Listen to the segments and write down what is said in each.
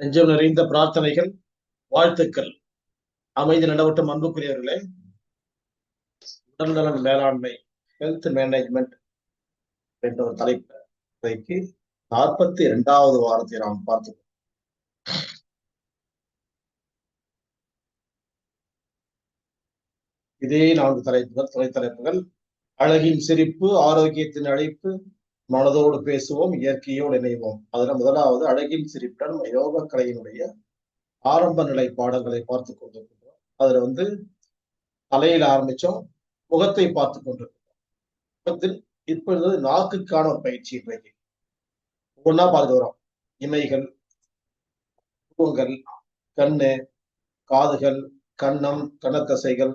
நெஞ்சம் நிறைந்த பிரார்த்தனைகள், வாழ்த்துக்கள். அமைதி நிலவட்டும் அன்புக்குரியவர்களே. உடல்நலன் மேலாண்மை, ஹெல்த் மேனேஜ்மெண்ட் என்ற ஒரு தலைப்பு 42வது வாரத்தை நாம் பார்த்து இதே 4 தலைத்தலைப்புகள். அழகின் சிரிப்பு, ஆரோக்கியத்தின் அழைப்பு, மனதோடு பேசுவோம், இயற்கையோடு இணைவோம். அதுல முதலாவது அழகின் சிரிப்புடன் யோக கலையினுடைய ஆரம்ப நிலை பாடங்களை பார்த்து கொண்டிருக்கிறோம். அதுல தலையில் ஆரம்பிச்சோம், முகத்தை பார்த்து கொண்டிருக்கிறோம். முகத்தில் இப்பொழுது நாக்குக்கான ஒரு பயிற்சி இன்றைக்கு ஒவ்வொன்னா பார்த்து வரோம். இமைகள், புருவங்கள், கண்ணு, காதுகள், கன்னம், கன்னத்தசைகள்,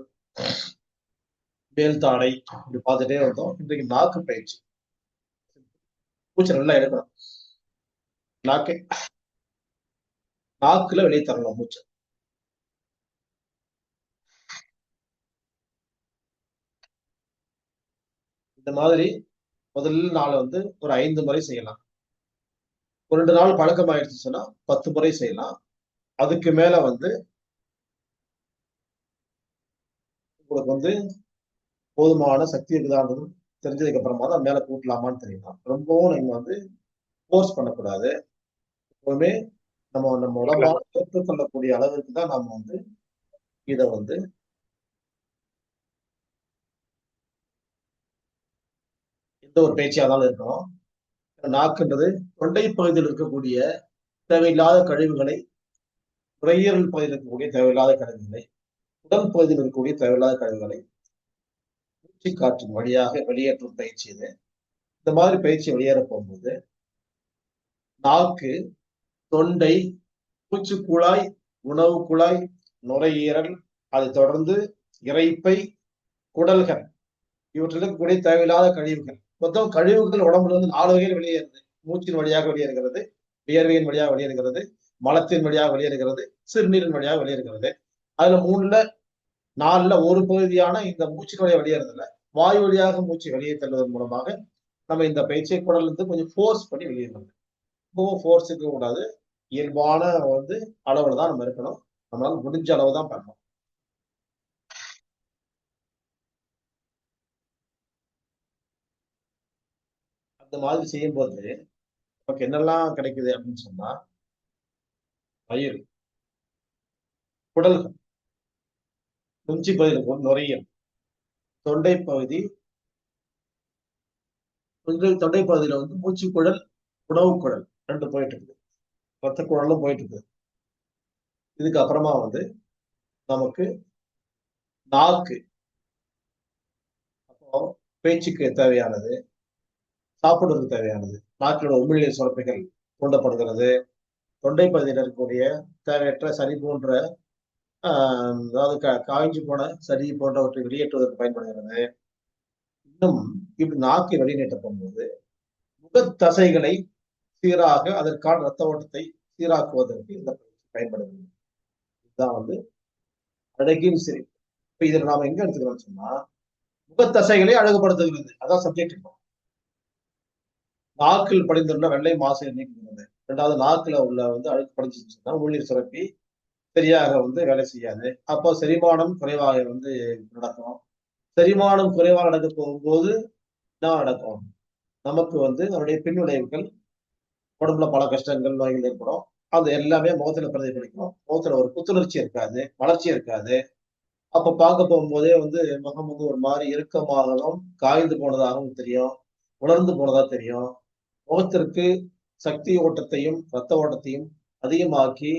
மேல் தாடை, இப்படி பார்த்துட்டே வந்தோம். இன்றைக்கு நாக்கு பயிற்சி. மூச்சு நல்லா எடுக்கணும். நாக்குல வெளியே தரணும் மூச்சு. இந்த மாதிரி முதல் நாள் ஒரு 5 முறை செய்யலாம். ஒரு 2 நாள் பழக்கம் ஆயிடுச்சுன்னா 10 முறை செய்யலாம். அதுக்கு மேல உங்களுக்கு போதுமான சக்தி இருக்குதான்றது தெரிஞ்சதுக்கு அப்புறமா தான் மேல கூட்டலாமான்னு தெரியலாம். ரொம்பவும் நீங்க போர்ஸ் பண்ணக்கூடாது. எப்பவுமே நம்ம உடம்பால் ஏற்றுக்கொள்ளக்கூடிய அளவுக்கு தான் நம்ம இதை எந்த ஒரு பேச்சியானாலும் இருக்கணும். நாக்குன்றது தொண்டை பகுதியில் இருக்கக்கூடிய தேவையில்லாத கழிவுகளை, நுரையீரல் பகுதியில் இருக்கக்கூடிய தேவையில்லாத கழிவுகளை, உடல் பகுதியில் இருக்கக்கூடிய தேவையில்லாத கழிவுகளை மூச்சு காற்றின் வழியாக வெளியேற்றும் பயிற்சி இது. இந்த மாதிரி பயிற்சி வெளியேற போகும்போது நாக்கு, தொண்டை, மூச்சு குழாய், உணவு குழாய், நுரையீரல், அதை தொடர்ந்து இரைப்பை, குடல்கள், இவற்றில் இருக்கக்கூடிய தேவையில்லாத கழிவுகள், மொத்தம் கழிவுகள் உடம்புல 4 வகையில் வெளியேறுது. மூச்சின் வழியாக வெளியேறுகிறது, வியர்வையின் வழியாக வெளியேறுகிறது, மலத்தின் வழியாக வெளியேறுகிறது, சிறுநீரின் வழியாக வெளியேறுகிறது. அதுல 4ல ஒரு பகுதியான இந்த மூச்சின் வழியாக வெளியேறதில்ல, வாயு வழியாக மூச்சு வெளியே தள்ளுவதன் மூலமாக நம்ம இந்த பயிற்சியை குடல் கொஞ்சம் ஃபோர்ஸ் பண்ணி வெளியேறணும். ரொம்பவும் ஃபோர்ஸ் இருக்க கூடாது. இயல்பான அளவுல தான் நம்ம இருக்கணும். நம்மளால முடிஞ்ச அளவு தான் பண்ணணும். அந்த மாதிரி செய்யும்போது நமக்கு என்னெல்லாம் கிடைக்குது அப்படின்னு சொன்னா, வயிறு, குடல்கள், நெஞ்சு பகுதியில் நுரையீரல், தொண்டை பகுதி, தொண்டை பகுதியில மூச்சு குழல், உணவு குழல் 2 போயிட்டு இருக்குது. ரத்த குழலும் போயிட்டு இருக்குது. இதுக்கு அப்புறமா நமக்கு நாக்கு, அப்போ பேச்சுக்கு தேவையானது, சாப்பிடுறதுக்கு தேவையானது, நாக்கிலோட உமிழ்நீர் சுரப்பிகள் தூண்டப்படுகிறது. தொண்டை பகுதியில் இருக்கக்கூடிய தேவையற்ற சரி போன்ற அதாவது காய்ஞ்சு போன சரி போன்றவற்றை வெளியேற்றுவதற்கு பயன்படுகிறது. இன்னும் இப்படி நாக்கை வெளிநீட்ட போகும்போது முகத்தசைகளை சீராக அதற்கான ரத்த ஓட்டத்தை சீராக்குவதற்கு இந்த பயன்படுகிறது. இதுதான் அழகின் சிரிப்பு. இப்ப இதுல நாம எங்க எடுத்துக்கிறோம் சொன்னா, முகத்தசைகளை அழகுபடுத்துகிறது. அதான் சப்ஜெக்ட். இருக்கும் நாக்கில் படிந்துள்ள வெள்ளை மாசை நீக்குகிறது. 2வது நாக்குல உள்ள அழுக்கு படிச்சுன்னா உமிழ்நீர் சுரப்பி சரியாக வேலை செய்யாது. அப்போ செரிமானம் குறைவாக நடக்கும். செரிமானம் குறைவாக நடக்க போகும்போது என்ன நடக்கும்? நமக்கு அதனுடைய பின்விளைவுகள், உடம்புல பல கஷ்டங்கள், நோய்கள் ஏற்படும். அது எல்லாமே முகத்துல பிரதிபலிக்கும். முகத்துல ஒரு புத்துணர்ச்சி இருக்காது, வளர்ச்சி இருக்காது. அப்ப பார்க்க போகும்போதே முகம் ஒரு மாதிரி இறுக்கமாகவும் காய்ந்து போனதாகவும் தெரியும், உலர்ந்து போனதா தெரியும். முகத்திற்கு சக்தி ஓட்டத்தையும் ரத்த ஓட்டத்தையும் அதிகமாக்கி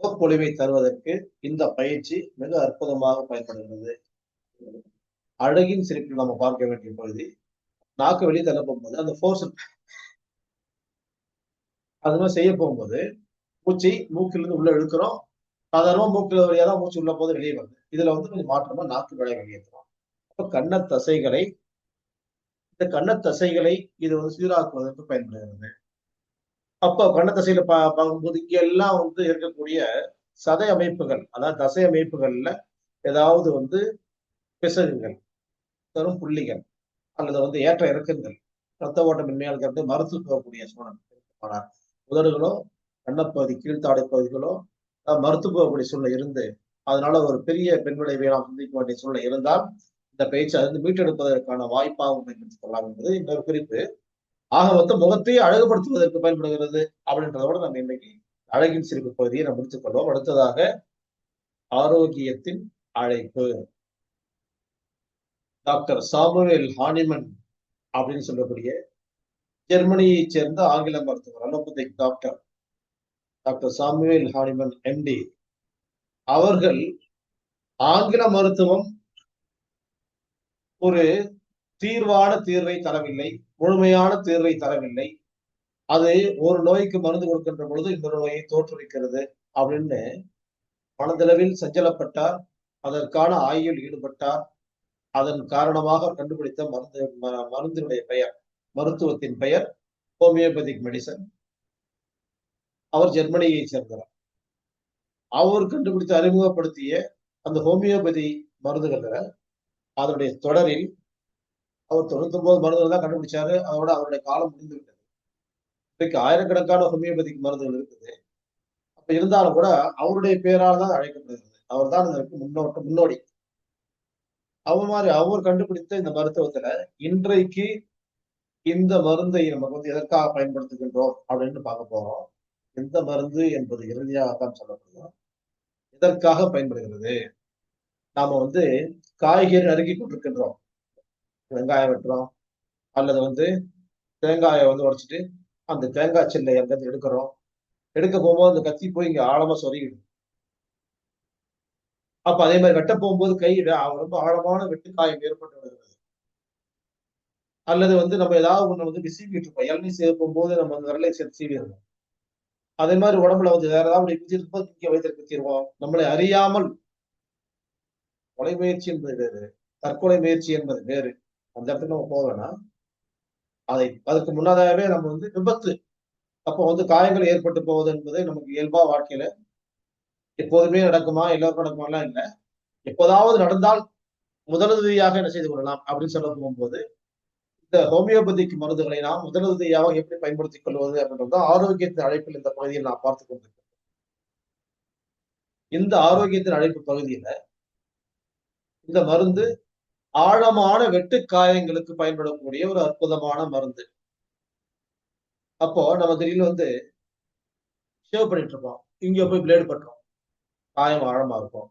முகப்பொலிவை தருவதற்கு இந்த பயிற்சி மிக அற்புதமாக பயன்படுகிறது. அழகின் சிரிப்பில் நம்ம பார்க்க வேண்டிய பகுதி, நாக்கு வெளியே தள்ள போகும்போது அந்த ஃபோர்ஸ் அது மாதிரி செய்ய போகும்போது மூச்சை மூக்கிலிருந்து உள்ள இழுக்கிறோம். சாதாரணமா மூக்கில் வழியாதான் மூச்சு உள்ள போது வெளியே வருது. இதுல கொஞ்சம் மாற்றமா நாக்கு வழியாக வெளியேற்றுறோம். அப்ப கன்னத்தசைகளை, இந்த கன்னத்தசைகளை இது சீராக்குவதற்கு பயன்படுகிறது. அப்ப கன்னத்தசையில பார்க்கும்போது இங்க எல்லாம் இருக்கக்கூடிய சதை அமைப்புகள், அதாவது தசை அமைப்புகள்ல ஏதாவது பிசகுகள், தரும் புள்ளிகள் அல்லது ஏற்ற இறக்கங்கள், ரத்த ஓட்டம் இன்மையாக இருக்கிறது மறுத்து போகக்கூடிய சூழல். உதடுகளோ கண்ணப்பகுதி கீழ்த்தாடை பகுதிகளோ மருத்து போகக்கூடிய சூழ்நிலை இருந்து அதனால ஒரு பெரிய பெண் விளைவை நாம் சந்திக்க வேண்டிய சூழ்நிலை இருந்தால் இந்த பயிற்சி அதிலிருந்து மீட்டெடுப்பதற்கான வாய்ப்பாகவும் பயன்படுத்திக் கொள்ளலாம் என்பது இன்னொரு குறிப்பு. ஆக மொத்தம் முகத்தை அழகுபடுத்துவதற்கு பயன்படுகிறது அப்படின்றதோட நம்ம இன்னைக்கு அழகின் சிரிப்பு பகுதியை நம்ம முடித்துக் கொள்வோம். அடுத்ததாக ஆரோக்கியத்தின் அழைப்பு. டாக்டர் சாமுவேல் ஹானிமன் அப்படின்னு சொல்லக்கூடிய ஜெர்மனியைச் சேர்ந்த ஆங்கில மருத்துவர், அலோபதிக் doctor doctor Samuel Hahnemann MD அவர்கள் ஆங்கில மருத்துவம் ஒரு தீர்வான தீர்வை தரவில்லை, முழுமையான தீர்வை தரவில்லை. அது ஒரு நோய்க்கு மருந்து கொடுக்கின்ற பொழுது இன்னொரு நோயை தோற்றுவிக்கிறது அப்படின்னு மனதளவில் சஞ்சலப்பட்டார். அதற்கான ஆய்வில் ஈடுபட்டார். அதன் காரணமாக கண்டுபிடித்த மருந்தினுடைய பெயர், மருத்துவத்தின் பெயர் ஹோமியோபதிக் மெடிசன். அவர் ஜெர்மனியை சேர்ந்தவர். அவர் கண்டுபிடித்து அறிமுகப்படுத்திய அந்த ஹோமியோபதி மருந்துகள்ல அதனுடைய தொடரில் அவர் 99 மருந்துகள் தான் கண்டுபிடிச்சாரு. அதோட அவருடைய காலம் முடிந்து விட்டது. இன்றைக்கு ஆயிரக்கணக்கான ஹோமியோபதிக் மருந்துகள் இருக்குது. அப்ப இருந்தாலும் கூட அவருடைய பேரால் தான் அழைக்கப்படுகிறது. அவர் தான் இதற்கு முன்னோடி. அவர் கண்டுபிடித்த இந்த மருத்துவத்துல இன்றைக்கு இந்த மருந்தை நமக்கு எதற்காக பயன்படுத்துகின்றோம் அப்படின்னு பார்க்க போறோம். எந்த மருந்து என்பது இறுதியாகத்தான் சொல்லப்படுது. எதற்காக பயன்படுகிறது? நாம காய்கறி நறுக்கி கொண்டிருக்கின்றோம். வெங்காயம் வெட்டுறோம், அல்லது தேங்காயை உடைச்சிட்டு அந்த தேங்காய் சில்லை எங்கிருந்து எடுக்கிறோம். எடுக்க போகும்போது அந்த கத்தி போய் இங்க ஆழமா சொருகிடும். அப்ப அதே மாதிரி வெட்ட போகும்போது கை ரொம்ப ஆழமான வெட்டுக்காயம் ஏற்பட்டு வருகிறது. அல்லது நம்ம ஏதாவது ஒண்ணு சீவிட்டு இருப்போம். இளநீ சேர்க்கும் போது நம்ம அந்த விரலை சேர்த்து சீவிடுவோம். அதே மாதிரி உடம்புல வேற ஏதாவது குத்திருப்போம், இங்க வைத்து குத்திடுவோம். நம்மளை அறியாமல் கொலை முயற்சி என்பது வேறு, தற்கொலை முயற்சி என்பது வேறு. அந்த இடத்துல நம்ம போவேன்னா அதுக்கு முன்னதாகவே நம்ம விபத்து, அப்போ காயங்கள் ஏற்பட்டு போவது என்பது நமக்கு இயல்பா வாழ்க்கையில எப்போதுமே நடக்குமா, எல்லாருக்கும் நடக்குமாலாம் இல்லை. எப்போதாவது நடந்தால் முதலுதவியாக என்ன செய்து கொள்ளலாம் அப்படின்னு சொல்ல போகும்போது இந்த ஹோமியோபதிக் மருந்துகளை நாம் முதலுதவியாக எப்படி பயன்படுத்திக் கொள்வது அப்படின்றது ஆரோக்கியத்தின் அழைப்பில் இந்த பகுதியில் நாம் பார்த்துக் கொண்டிருக்கிறோம். இந்த ஆரோக்கியத்தின் அழைப்பு பகுதியில இந்த மருந்து ஆழமான வெட்டு காயங்களுக்கு பயன்படக்கூடிய ஒரு அற்புதமான மருந்து. அப்போ நம்ம திடீர்னு ஷேவ் பண்ணிட்டு இருப்போம், இங்க போய் பிளேடு பட்டுரும், காயம் ஆழமா இருக்கும்.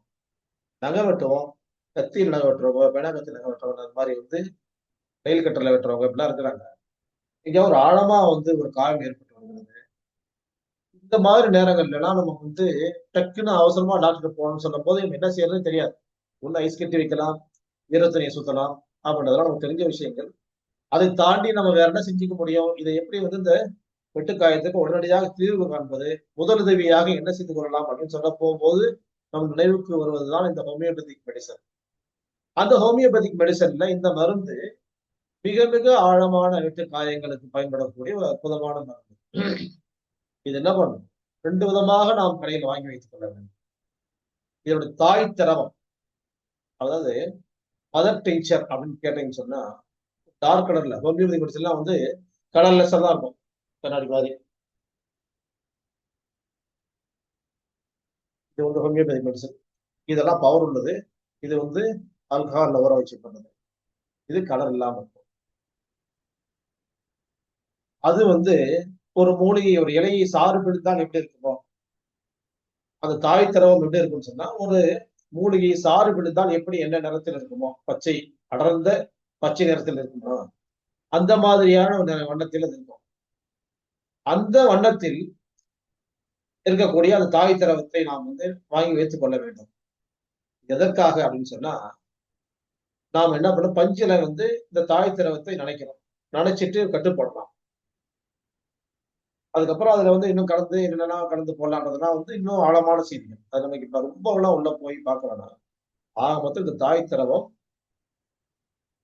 நகை வெட்டுவோம், கத்தியில் நகை வெட்டுறவங்க, பெணக்கத்தில் நகை வெட்டுறவங்க, அந்த மாதிரி ரயில் கட்டல வெட்டுறவங்க இப்படிலாம் இருக்கிறாங்க. இங்க ஒரு ஆழமா ஒரு காயம் ஏற்பட்டு வருகிறது. இந்த மாதிரி நேரங்கள்லாம் நம்ம டக்குன்னு அவசரமா டாக்டர் போகணும்னு சொல்லும் போது என்ன செய்யறதுன்னு தெரியாது. உள்ள ஐஸ் கட்டி வைக்கலாம், ஈரத்தனியை சுத்தலாம் அப்படின்றதெல்லாம் நமக்கு தெரிஞ்ச விஷயங்கள். அதை தாண்டி நம்ம வேற என்ன செஞ்சுக்க முடியும்? இதை எப்படி இந்த வெட்டுக்காயத்துக்கு உடனடியாக தீர்வு காண்பது, முதலுதவியாக என்ன செய்து கொள்ளலாம் அப்படின்னு சொல்ல போகும்போது நம் நினைவுக்கு வருவதுதான் இந்த ஹோமியோபதிக் மெடிசன். அந்த ஹோமியோபதிக் மெடிசன்ல இந்த மருந்து மிக மிக ஆழமான வெட்டு காயங்களுக்கு பயன்படக்கூடிய ஒரு அற்புதமான மருந்து. இது என்ன பண்ணும்? 2 விதமாக நாம் கடையில் வாங்கி வைத்துக் கொள்ள வேண்டும். இதனுடைய தாய் திரவம், அதாவது மதர் டிங்சர் அப்படின்னு கேட்டீங்கன்னு சொன்னா டார்க் கலர்ல, ஹோமியோபதி மெடிசன்லாம் கலர்லெஸ்ஸா தான் இருக்கும், கண்ணாடி மாதிரி. இது ஹோமியோபதி மெடிசன். இதெல்லாம் பவர் உள்ளது. இது ஆல்கஹால்ல ஊற வச்சு பண்ணது. இது கலர் இல்லாம இருக்கும். அது ஒரு மூலிகை, ஒரு இலையை சாறு பிடித்தான் எப்படி இருக்குமோ, அந்த தாய் திரவம் எப்படி இருக்குன்னு சொன்னா ஒரு மூலிகை சாறு பிடித்தால் எப்படி என்ன நிறத்தில் இருக்குமோ, பச்சை, அடர்ந்த பச்சை நிறத்தில் இருக்குமோ அந்த மாதிரியான ஒரு வண்ணத்தில் அது இருக்கும். அந்த வண்ணத்தில் இருக்கக்கூடிய அந்த தாய் திரவத்தை நாம் வாங்கி வைத்துக் கொள்ள வேண்டும். எதற்காக அப்படின்னு சொன்னா, நாம் என்ன பண்ணோம், பஞ்சில இந்த தாய் திரவத்தை நினைக்கிறோம், நினைச்சிட்டு கட்டுப்படலாம். அதுக்கப்புறம் அதுல இன்னும் கலந்து என்னென்ன கலந்து போடலான்றதுனா இன்னும் ஆழமான செய்திகள். அது நமக்கு இப்ப ரொம்ப எல்லாம் உள்ள போய் பார்க்கறோம்னா, ஆக மொத்தம் இந்த தாய் திரவம்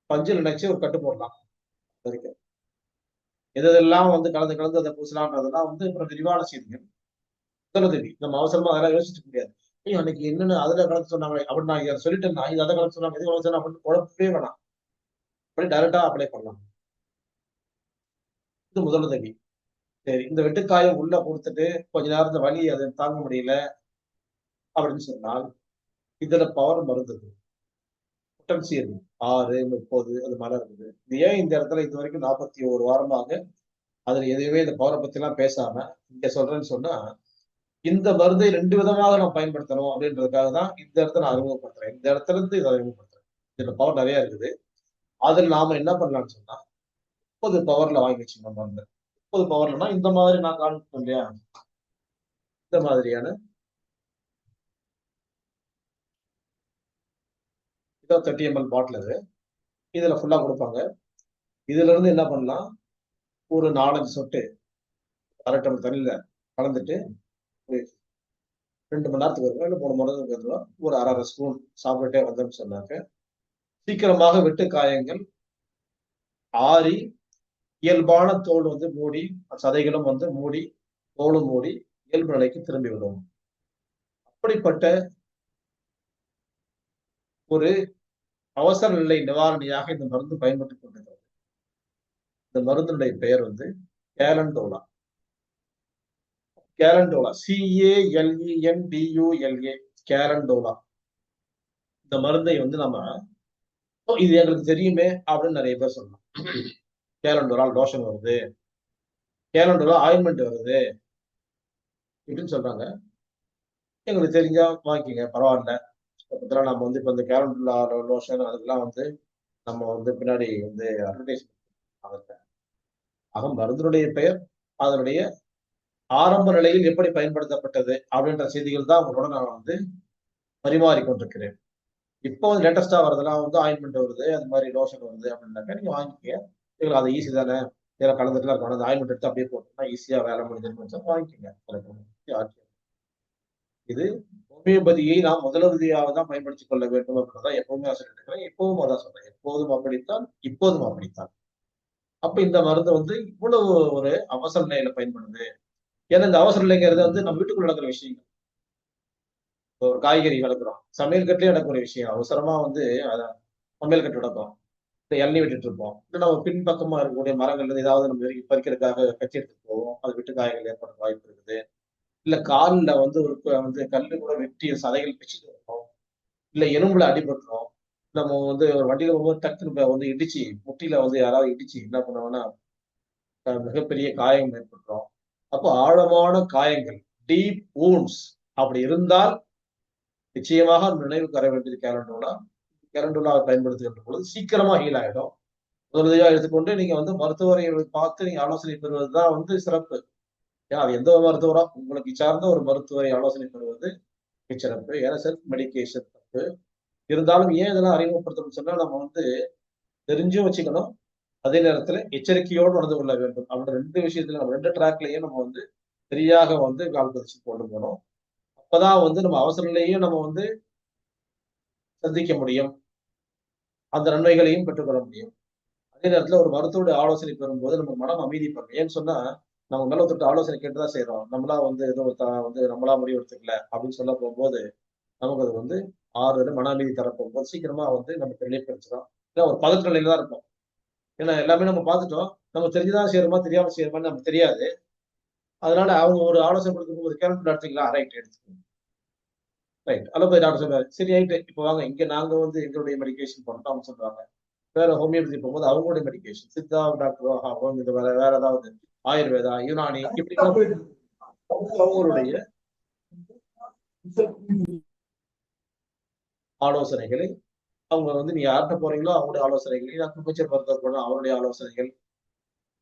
பஞ்சில் நினைச்சு ஒரு கட்டு போடலாம். வரைக்கும் எதெல்லாம் கலந்து கலந்து அதை பூசலான்றதெல்லாம் அப்புறம் விரிவான செய்திகள். முதலுதவி நம்ம அவசரமா அதெல்லாம் யோசிக்க முடியாது. ஐயோ அன்னைக்கு என்னன்னு அதுல கலந்து சொன்னாங்களே அப்படின்னு நான் இதை சொல்லிட்டேன், இது அதை கலந்து சொன்னாங்க, இது கலந்து சொன்னா அப்படின்னு குழப்பவே வேணாம். அப்படி டைரக்டா அப்ளை பண்ணலாம். இது முதலுதவி. சரி, இந்த வெட்டுக்காயம் உள்ள கொடுத்துட்டு கொஞ்ச நேரத்துல வலி அதை தாங்க முடியல அப்படின்னு சொன்னால் இதுல பவர் மருந்து பொட்டன்சி இருக்கு. 6, 30 அது மாதிரி இருக்குது. இது ஏன் இந்த இடத்துல இது வரைக்கும் 41 வாரமாக அதுல எதுவுமே இந்த பவரை பத்தி எல்லாம் பேசாம இங்க சொல்றேன்னு சொன்னா, இந்த மருந்தை 2 விதமாக நான் பயன்படுத்தணும் அப்படின்றதுக்காக தான் இந்த இடத்த நான் அறிமுகப்படுத்துறேன். இந்த இடத்துல இருந்து இதை அறிமுகப்படுத்துறேன். இதுல பவர் நிறைய இருக்குது. அதுல நாம என்ன பண்ணலாம்னு சொன்னா 30 பவர்ல வாங்கி வச்சுக்கணும் மருந்து. 30 பவர்லனா இந்த மாதிரி நான் காண்பிப்பேன் இல்லையா, இந்த மாதிரியான இதோ 30 ml பாட்டில் இது. இதுல ஃபுல்லா கொடுப்பாங்க. இதுல இருந்து என்ன பண்ணலாம், ஒரு 4-5 சொட்டு அரை டம்ளர் தண்ணியில கலந்துட்டு ஒரு 2 மணி நேரத்துக்கு வருவோம், இல்லை 3 மணி நேரத்துக்கு வருவோம், ஒரு அரை ஸ்பூன் சாப்பிட்டுட்டே வந்தோம்னு சொன்னாக்க சீக்கிரமாக வெட்டு காயங்கள் ஆறி இயல்பான தோல் வந்து மூடி, சதைகளும் வந்து மூடி, தோலும் மூடி இயல்பு நிலைக்கு திரும்பி விடும். அப்படிப்பட்ட ஒரு அவசர நிலை நிவாரணியாக இந்த மருந்து பயன்பட்டுக் கொண்டிருக்கிறது. இந்த மருந்தினுடைய பெயர் வந்து கேலண்டோலா. கேலண்டோலா, CALENDULA, கேலண்டோலா. இந்த மருந்தை வந்து நம்ம இது எங்களுக்கு தெரியுமே அப்படின்னு நிறைய பேர் சொல்லலாம். கேலண்டோலா லோஷன் வருது, கேலண்டோலா ஆயின்மெண்ட் வருது இப்படின்னு சொல்றாங்க. எங்களுக்கு தெரிஞ்சா வாங்கிக்கங்க, பரவாயில்ல. இப்ப நம்ம வந்து இப்ப இந்த கேலண்டோலா லோஷன் அதுக்கெல்லாம் வந்து நம்ம வந்து பின்னாடி வந்து அட்வர்டைஸ்மெண்ட் ஆக மருந்தினுடைய பெயர், அதனுடைய ஆரம்ப நிலையில் எப்படி பயன்படுத்தப்பட்டது அப்படின்ற செய்திகள் தான் உங்களோட நான் வந்து பரிமாறிக்கொண்டிருக்கிறேன். இப்போ வந்து லேட்டஸ்டா வரதெல்லாம் வந்து ஆயின்மெண்ட் வருது, அது மாதிரி லோஷன் வருது அப்படின்னாக்கா நீங்க வாங்கிக்கங்க. எங்களுக்கு அது ஈஸி தானே, இதெல்லாம் கலந்துட்டுலாம் இருக்கணும், அந்த ஆயின்மெண்ட் எடுத்து அப்படியே போட்டோம்னா ஈஸியா வேலை முடிஞ்சிருக்கும், வாங்கிக்கங்க. இது ஹோமியோபதியை நாம் முதலுதவியாக தான் பயன்படுத்திக் கொள்ள வேண்டும் அப்படின்றதான் எப்பவுமே சொல்லிட்டு இருக்கிறேன். எப்பவும் அதான் சொல்றேன், எப்போதும் அப்படித்தான், இப்போதும் அப்படித்தான். அப்ப இந்த மருந்து வந்து இவ்வளவு ஒரு அவசர நிலையில பயன்படுது. ஏன்னா இந்த அவசர நிலைங்கிறது வந்து நம்ம வீட்டுக்குள்ள நடக்கிற விஷயங்கள். ஒரு காய்கறி வளர்க்குறோம், சமையல் கட்டிலே நடக்கிற விஷயம். அவசரமா வந்து சமையல் கட்டு நடக்கும், இந்த இளநீ வெட்டிட்டு இருப்போம், இல்லை நம்ம பின்பக்கமா இருக்கக்கூடிய மரங்கள்ல இருந்து ஏதாவது நம்ம பறிக்கிறதுக்காக கட்சி எடுத்துட்டு போவோம், அது விட்டு காயங்கள் ஏற்பட வாய்ப்பு இருக்குது. இல்ல கால்ல வந்து ஒரு வந்து கல்லு கூட வெட்டி சதைகள் பிச்சுட்டு இருக்கும், இல்ல எலும்புல அடிபட்டுரும். நம்ம வந்து ஒரு வண்டியில போகும்போது டக்குனு வந்து இடிச்சு முட்டியில வந்து யாராவது இடிச்சு என்ன பண்ணுவாங்கன்னா மிகப்பெரிய காயம் ஏற்பட்டுரும். அப்போ ஆழமான காயங்கள், டீப் வூண்ட்ஸ் அப்படி இருந்தால் நிச்சயமாக நினைவு கர வேண்டியது கேலண்டோலா. கேலண்டோலாவை பயன்படுத்துகின்ற பொழுது சீக்கிரமா ஹீல் ஆயிடும். முதலுதவியா எடுத்துக்கொண்டு நீங்க வந்து மருத்துவரை பார்த்து நீங்க ஆலோசனை பெறுவதுதான் வந்து சிறப்பு. ஏன்னா அது எந்த மருத்துவரா உங்களுக்கு சார்ந்த ஒரு மருத்துவரை ஆலோசனை பெறுவது சிறப்பு. ஏன்னா செல்ஃப் மெடிகேஷன் தப்பு. இருந்தாலும் ஏன் இதெல்லாம் அறிமுகப்படுத்தணும்னு சொன்னா நம்ம வந்து தெரிஞ்சும் வச்சுக்கணும், அதே நேரத்துல எச்சரிக்கையோடு நடந்து கொள்ள வேண்டும். அவங்க 2 விஷயத்துல நம்ம 2 ட்ராக்லயும் நம்ம வந்து சரியாக வந்து கால் பதிச்சு கொண்டு போகணும். அப்பதான் வந்து நம்ம அவசர நிலையையும் நம்ம வந்து சந்திக்க முடியும், அந்த நன்மைகளையும் பெற்றுக்கொள்ள முடியும். அதே நேரத்துல ஒரு மருத்துவருடைய ஆலோசனை பெறும்போது நம்ம மனம் அமைதி பெறும். ஏன்னு சொன்னா நம்ம மேல ஒருத்தர் ஆலோசனை கேட்டுதான் செய்யறோம், நம்மளா வந்து ஏதோ வந்து நம்மளா முடிவு எடுத்துக்கல அப்படின்னு சொல்ல போகும்போது நமக்கு அது வந்து ஆறுதல் மன அமைதி தரப்போகும்போது சீக்கிரமா வந்து நமக்கு ரிலீஃப் கிடைச்சிடும். ஏன்னா ஒரு பதற்ற நிலையில தான் இருக்கும். ஏன்னா எல்லாமே நம்ம பார்த்துட்டோம், நம்ம தெரிஞ்சுதான் செய்யறோமா தெரியாம செய்யறோமான்னு நமக்கு தெரியாது. அதனால அவங்க ஒரு ஆலோசனை கொடுக்கும்போது கேரக்டர் எடுத்துக்கலாம், ரைட் எடுத்துக்கணும், ரைட் அலோபதி டாக்டர் சொல்றாரு, சரி ரைட்டு இப்போ வாங்க இங்க நாங்க வந்து எங்களுடைய மெடிக்கேஷன் பண்ணோம் அவங்க சொல்றாங்க. வேற ஹோமியோபதி போகும்போது அவங்களுடைய மெடிக்கேஷன், சித்தா டாக்டர் இது வேற வேற ஏதாவது ஆயுர்வேதா யுனானி இப்படி அவங்களுடைய ஆலோசனைகளை அவங்க வந்து நீங்க யார்கிட்ட போறீங்களோ அவங்களுடைய ஆலோசனைகள், அக்குபஞ்சர் மருத்துவர் போனா அவருடைய ஆலோசனைகள்,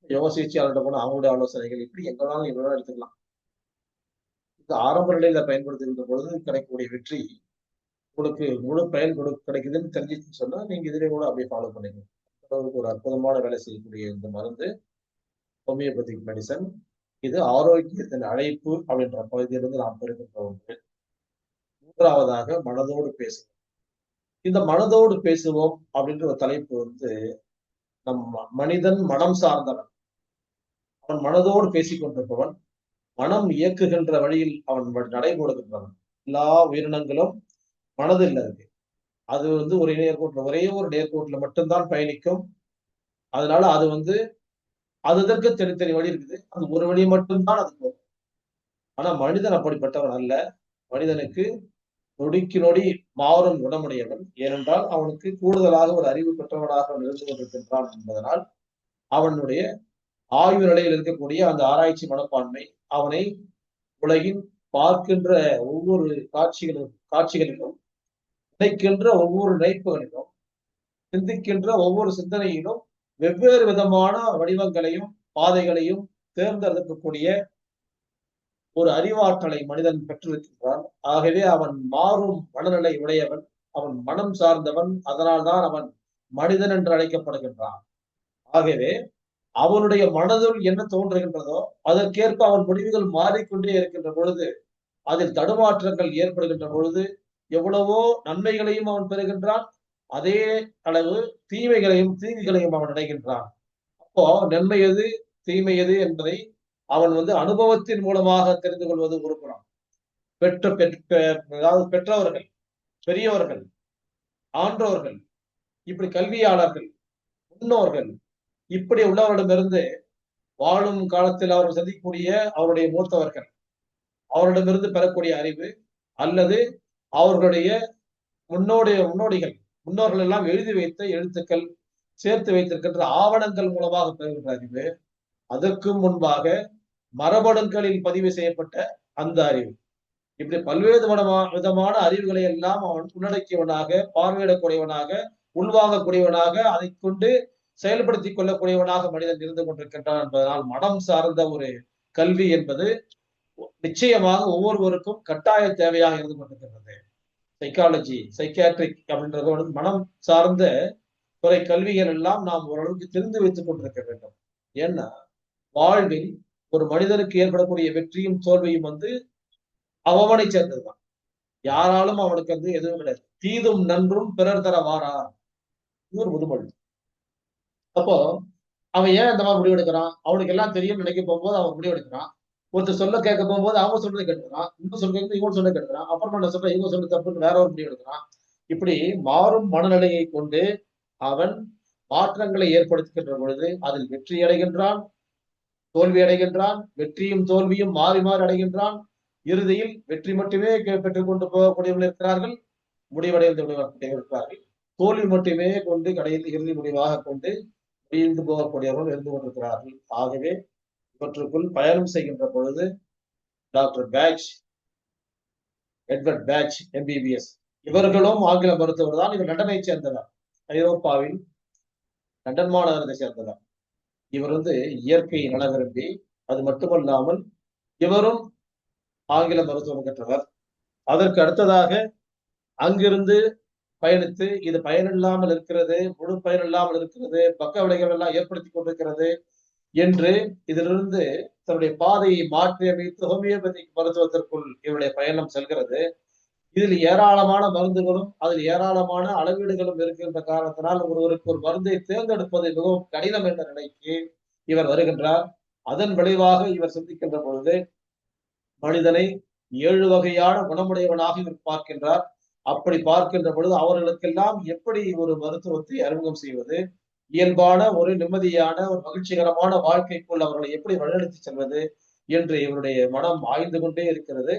யோக சிகிச்சையாளர்கிட்ட போனா அவங்களுடைய ஆலோசனைகள், இப்படி எங்களாலும் எங்களாலும் எடுத்துக்கலாம். இந்த ஆரம்ப நிலையில பயன்படுத்துகின்ற பொழுது கிடைக்கக்கூடிய வெற்றி உங்களுக்கு முழு பயன் கிடைக்குதுன்னு தெரிஞ்சிச்சுன்னு சொன்னா நீங்க இதுல கூட அப்படியே ஃபாலோ பண்ணிக்கணும். அளவுக்கு ஒரு அற்புதமான வேலை செய்யக்கூடிய இந்த மருந்து ஹோமியோபதிக் மெடிசன். இது ஆரோக்கியத்தின் அழைப்பு அப்படின்ற பகுதியிலிருந்து நாம் பெறுகின்ற ஒன்று. மூன்றாவதாக மனதோடு பேசுவோம். இந்த மனதோடு பேசுவோம் அப்படின்ற ஒரு தலைப்பு வந்து மனிதன் மனம் சார்ந்தவன். அவன் மனதோடு பேசிக் கொண்டிருப்பவன், மனம் இயக்குகின்ற வழியில் அவன் நடைபோடுகின்றவன். எல்லா உயிரினங்களும் மனது இல்ல இருக்கு. அது வந்து ஒரு நேர்கோட்டில் ஒரே ஒரு நேர்கோட்டில் மட்டும்தான் பயணிக்கும். அதனால அது வந்து அது இதற்கு தனித்தனி வழி இருக்குது. அது ஒரு வழி மட்டும்தான் அது போகும். ஆனா மனிதன் அப்படிப்பட்டவன் அல்ல. மனிதனுக்கு நொடிக்கு நொடி மாறும் குணமுடையவன். ஏனென்றால் அவனுக்கு கூடுதலாக ஒரு அறிவு பெற்றவனாக அவன் இருந்து கொண்டிருக்கின்றான் என்பதனால் அவனுடைய ஆய்வு நிலையில் இருக்கக்கூடிய அந்த ஆராய்ச்சி மனப்பான்மை அவனை உலகின் பார்க்கின்ற ஒவ்வொரு காட்சிகளிலும் நினைக்கின்ற ஒவ்வொரு நினைப்புகளிலும் சிந்திக்கின்ற ஒவ்வொரு சிந்தனையிலும் வெவ்வேறு விதமான வடிவங்களையும் பாதைகளையும் தேர்ந்தெடுக்கக்கூடிய ஒரு அறிவாற்றலை மனிதன் பெற்றிருக்கின்றான். ஆகவே அவன் மாறும் மனநிலை உடையவன், அவன் மனம் சார்ந்தவன். அதனால்தான் அவன் மனிதன் என்று அழைக்கப்படுகின்றான். ஆகவே அவனுடைய மனதுள் என்ன தோன்றுகின்றதோ அதற்கேற்ப அவன் முடிவுகள் மாறிக்கொண்டே இருக்கின்ற பொழுது, அதில் தடுமாற்றங்கள் ஏற்படுகின்ற பொழுது எவ்வளவோ நன்மைகளையும் அவன் பெறுகின்றான், அதே அளவு தீமைகளையும் அவன் அடைகின்றான். அப்போ நன்மை எது தீமை எது என்பதை அவன் அனுபவத்தின் மூலமாக தெரிந்து கொள்வது ஒரு புறம். அதாவது பெற்றவர்கள், பெரியவர்கள், ஆன்றோர்கள், இப்படி கல்வியாளர்கள், முன்னோர்கள், இப்படி உள்ளவரிடமிருந்து வாழும் காலத்தில் அவர்கள் சந்திக்கக்கூடிய அவருடைய மூத்தவர்கள், அவரிடமிருந்து பெறக்கூடிய அறிவு, அல்லது அவர்களுடைய முன்னோர்கள் எல்லாம் எழுதி வைத்த எழுத்துக்கள், சேர்த்து வைத்திருக்கின்ற ஆவணங்கள் மூலமாக பெறுகின்ற அறிவு, அதற்கு முன்பாக மரபணுக்களில் பதிவு செய்யப்பட்ட அந்த அறிவு, இப்படி பல்வேறு விதமான அறிவுகளை எல்லாம் அவன் உள்ளடக்கியவனாக, பார்வையிடக்கூடியவனாக, உள்வாங்கக்கூடியவனாக, அதை கொண்டு செயல்படுத்திக் கொள்ளக்கூடியவனாக மனிதன் இருந்து கொண்டிருக்கின்றான் என்பதனால் மனம் சார்ந்த ஒரு கல்வி என்பது நிச்சயமாக ஒவ்வொருவருக்கும் கட்டாய தேவையாக இருந்து கொண்டிருக்கின்றது. சைக்காலஜி, சைக்கியாட்ரிக் அப்படின்றது மனம் சார்ந்த துறை கல்விகள் எல்லாம் நாம் ஓரளவுக்கு தெரிந்து வைத்துக் கொண்டிருக்க வேண்டும். ஏன்னா வாழ்வில் ஒரு மனிதனுக்கு ஏற்படக்கூடிய வெற்றியும் தோல்வியும் அவனை சேர்ந்ததுதான். யாராலும் அவனுக்கு எதுவும் கிடையாது. தீதும் நன்றும் பிறர் தர வாரா, இது ஒரு முதுமொழி. அப்போ அவன் ஏன் இந்த மாதிரி முடிவெடுக்கிறான்? அவனுக்கு எல்லாம் தெரியும் நினைக்க போகும்போது அவன் முடிவெடுக்கிறான். ஒருத்தர் சொல்ல கேட்க போகும்போது அவங்க சொல்றதை கேட்கிறான், இவங்க சொல்றது இவங்க சொல்ல கேட்கிறான், அப்புறமா என்ன சொல்ற இவங்க சொல்ற தப்புன்னு வேற ஒரு முடிவு எடுக்கிறான். இப்படி மாறும் மனநிலையை கொண்டு அவன் மாற்றங்களை ஏற்படுத்துகின்ற பொழுது அதில் வெற்றி அடைகின்றான், தோல்வி அடைகின்றான், வெற்றியும் தோல்வியும் மாறி மாறி அடைகின்றான். இறுதியில் வெற்றி மட்டுமே பெற்றுக் கொண்டு போகக்கூடியவர்கள் இருக்கிறார்கள், முடிவடைந்து இருக்கிறார்கள். தோல்வி மட்டுமே கொண்டு கடையில் இறுதி முடிவாக கொண்டு வீழ்ந்து போகக்கூடியவர்கள் இருந்து கொண்டிருக்கிறார்கள். ஆகவே இவற்றுக்குள் பயணம் செய்கின்ற பொழுது doctor Bach, Edward Bach MBBS, இவர்களும் ஆங்கில மருத்துவர் தான். இவர் லண்டனை சேர்ந்தவர், ஐரோப்பாவில் லண்டன் மாநகரத்தை சேர்ந்தவர். இவர் இயற்கை நல விரும்பி, அது மட்டுமல்லாமல் இவரும் ஆங்கில மருத்துவம் கற்றவர். அதற்கு அடுத்ததாக அங்கிருந்து பயணித்து இது பயனில்லாமல் இருக்கிறது, முழு பயனில்லாமல் இருக்கிறது, பக்க விளைவுகள் எல்லாம் ஏற்படுத்தி கொண்டிருக்கிறது என்று இதிலிருந்து தன்னுடைய பாதையை மாற்றி அமைத்து ஹோமியோபதிக் மருத்துவத்திற்குள் இவருடைய பயணம் செல்கிறது. இதில் ஏராளமான மருந்துகளும் அதில் ஏராளமான அளவீடுகளும் இருக்கின்ற காரணத்தினால் ஒருவருக்கு ஒரு மருந்தை தேர்ந்தெடுப்பது மிகவும் கடினம் என்ற நிலைக்கு இவர் வருகின்றார். அதன் விளைவாக இவர் சிந்திக்கின்ற பொழுது மனிதனை 7 வகையான குணமுடையவனாக இவர் பார்க்கின்றார். அப்படி பார்க்கின்ற பொழுது அவர்களுக்கெல்லாம் எப்படி ஒரு மருத்துவத்தை அறிமுகம் செய்வது, இயல்பான ஒரு நிம்மதியான ஒரு மகிழ்ச்சிகரமான வாழ்க்கைக்குள் அவர்களை எப்படி வழிநடத்தி செல்வது என்று இவருடைய மனம் ஆய்ந்து கொண்டே இருக்கிறது.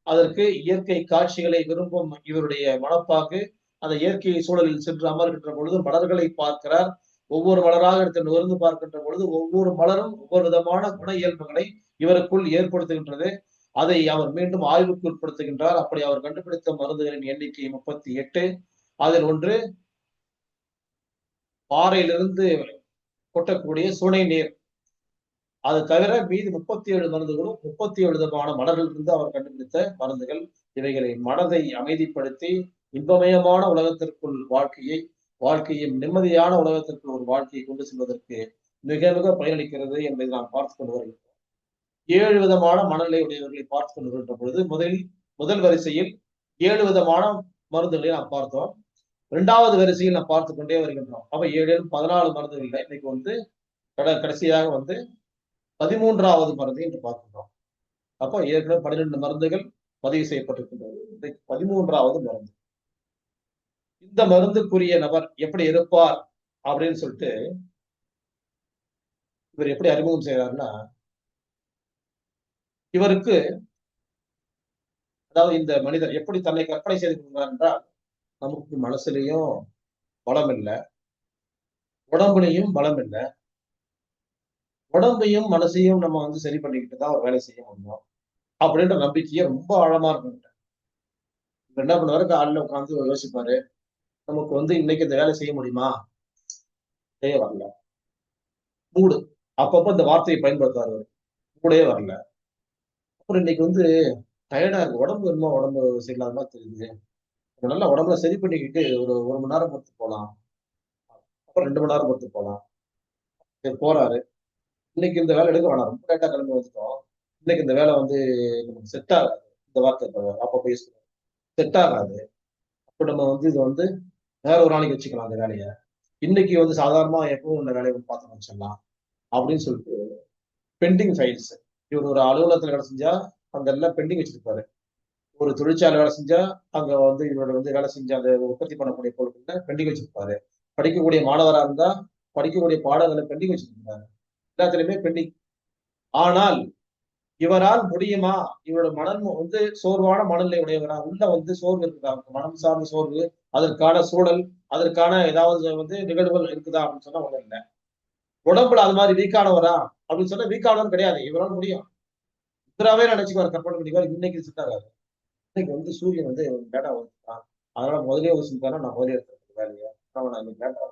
அதற்கு இயற்கை காட்சிகளை விரும்பும் இவருடைய மனப்பாங்கு அந்த இயற்கை சூழலில் சென்று அமர்கின்ற பொழுது மலர்களை பார்க்கிறார். ஒவ்வொரு மலராக எடுத்து நுகர்ந்து பார்க்கின்ற பொழுது ஒவ்வொரு மலரும் ஒவ்வொரு விதமான குண இயல்புகளை இவருக்குள் ஏற்படுத்துகின்றது. அதை அவர் மீண்டும் ஆய்வுக்கு உட்படுத்துகின்றார். அப்படி அவர் கண்டுபிடித்த மருந்துகளின் எண்ணிக்கை 38. அதில் ஒன்று பாறையிலிருந்து கொட்டக்கூடிய சுனை நீர். அது தவிர மீதி 37 மருந்துகளும் 37 விதமான மலர்களிலிருந்து அவர் கண்டுபிடித்த மருந்துகள். இவைகளை மனதை அமைதிப்படுத்தி இன்பமயமான உலகத்திற்குள் வாழ்க்கையின் நிம்மதியான உலகத்திற்குள் ஒரு வாழ்க்கையை கொண்டு செல்வதற்கு மிக மிக பயனளிக்கிறது என்பதை நாம் பார்த்துக் கொண்டு வருகிறோம். 7 விதமான மனநிலை உடையவர்களை பார்த்துக் கொண்டு வருகின்ற பொழுது முதல் வரிசையில் 7 விதமான மருந்துகளை நாம் பார்த்தோம். 2வது வரிசையில் நாம் பார்த்துக் கொண்டே வருகின்றோம். அப்ப 7 14 மருந்துகள் இல்லை. இன்னைக்கு கடைசியாக 13வது மருந்து என்று பார்க்கின்றோம். அப்போ ஏற்கனவே 12 மருந்துகள் பதிவு செய்யப்பட்டிருக்கின்றது. 13வது மருந்து. இந்த மருந்துக்குரிய நபர் எப்படி இருப்பார் அப்படின்னு சொல்லிட்டு இவர் எப்படி அறிமுகம் செய்யறாருன்னா, இவருக்கு அதாவது இந்த மனிதர் எப்படி தன்னை கற்பனை செய்து கொள்கிறார் என்றால், நமக்கு மனசுலயும் பலம் இல்ல, உடம்புலயும் பலம் இல்ல. உடம்பையும் மனசையும் நம்ம வந்து சரி பண்ணிக்கிட்டு தான் ஒரு வேலை செய்ய முடியும். அப்படின்ற நம்பிக்கையே ரொம்ப ஆழமா இருக்கும். இவர் என்ன பண்ணுவாரு, காலையில உட்கார்ந்து யோசிப்பாரு. நமக்கு வந்து இன்னைக்கு இந்த வேலை செய்ய முடியுமா? செய்ய வரல. மூடு. அப்பப்ப இந்த வார்த்தையை பயன்படுத்துவாரு அவரு. மூடே வரல. அப்புறம் இன்னைக்கு வந்து டயர்டா இருக்கு. உடம்பு என்னமோ உடம்பு சரியில்லாத மாரி தெரியுது. நல்லா உடம்புல சரி பண்ணிக்கிட்டு ஒரு 1 மணி நேரம் பொறுத்து போலாம். அப்புறம் 2 மணி நேரம் பொறுத்து போலாம். சரி போறாரு. இன்னைக்கு இந்த வேலை எடுக்க வேணாம். ரொம்ப லேட்டா கிளம்பி வந்துட்டோம். இன்னைக்கு இந்த வேலை வந்து நமக்கு செட் ஆகாது. இந்த வார்த்தை அப்பப்ப யூஸ் பண்ணுவாரு. செட் ஆகாது. அப்ப நம்ம வந்து இத வந்து வேற ஒரு நாளைக்கு வச்சுக்கலாம் அந்த வேலைய. இன்னைக்கு வந்து சாதாரணமா எப்பவும் உள்ள வேலைய வந்து பார்த்து முடிச்சிடலாம். அப்படின்னு சொல்லிட்டு பெண்டிங் ஃபைல்ஸ். இவர் ஒரு அலுவலகத்துல வேலை செஞ்சா, அங்க எல்லாம் பெண்டிங் வச்சிருப்பாரு. ஒரு தொழிற்சாலை வேலை செஞ்சா, அங்க வந்து இவரோட வந்து வேலை செஞ்ச அந்த உற்பத்தி பண்ணக்கூடிய பொருட்கள பெண்டிங் வச்சிருப்பாரு. படிக்கக்கூடிய மாணவரா இருந்தா, படிக்கக்கூடிய பாடங்கள பெண்டிங் வச்சிருப்பாரு. எல்லாத்துலயுமே பெண்டிங். ஆனால், இவரால் முடியுமா? இவரோட மனம் வந்து சோர்வான மனநிலை உடையவரா? உள்ள வந்து சோர்வு இருக்குதா? மனம் சார்ந்த சோர்வு, அதற்கான சூழல், அதற்கான ஏதாவது வந்து நிகழ்வுகள் இருக்குதா? அப்படின்னு சொன்னா ஒண்ணும் இல்ல. உடம்புல அது மாரி வீக்கானவரா? அப்படின்னு சொன்னா வீக்கானவர் கிடையாது. இவரால முடியும். இவராவே நினைச்சுக்குவாரு, கற்பனை பண்ணிக்குவாரு. இன்னைக்கு செட் ஆகாது. இன்னைக்கு வந்து சூரியன் வந்து லேட்டா வந்துட்டான். அதனால முதல்லயே யோசிச்சுட்டாருன்னா, நான் முதல்லயே எடுத்துருப்பேன் வேலைய. ஆமா நான் இன்னைக்கு லேட்டா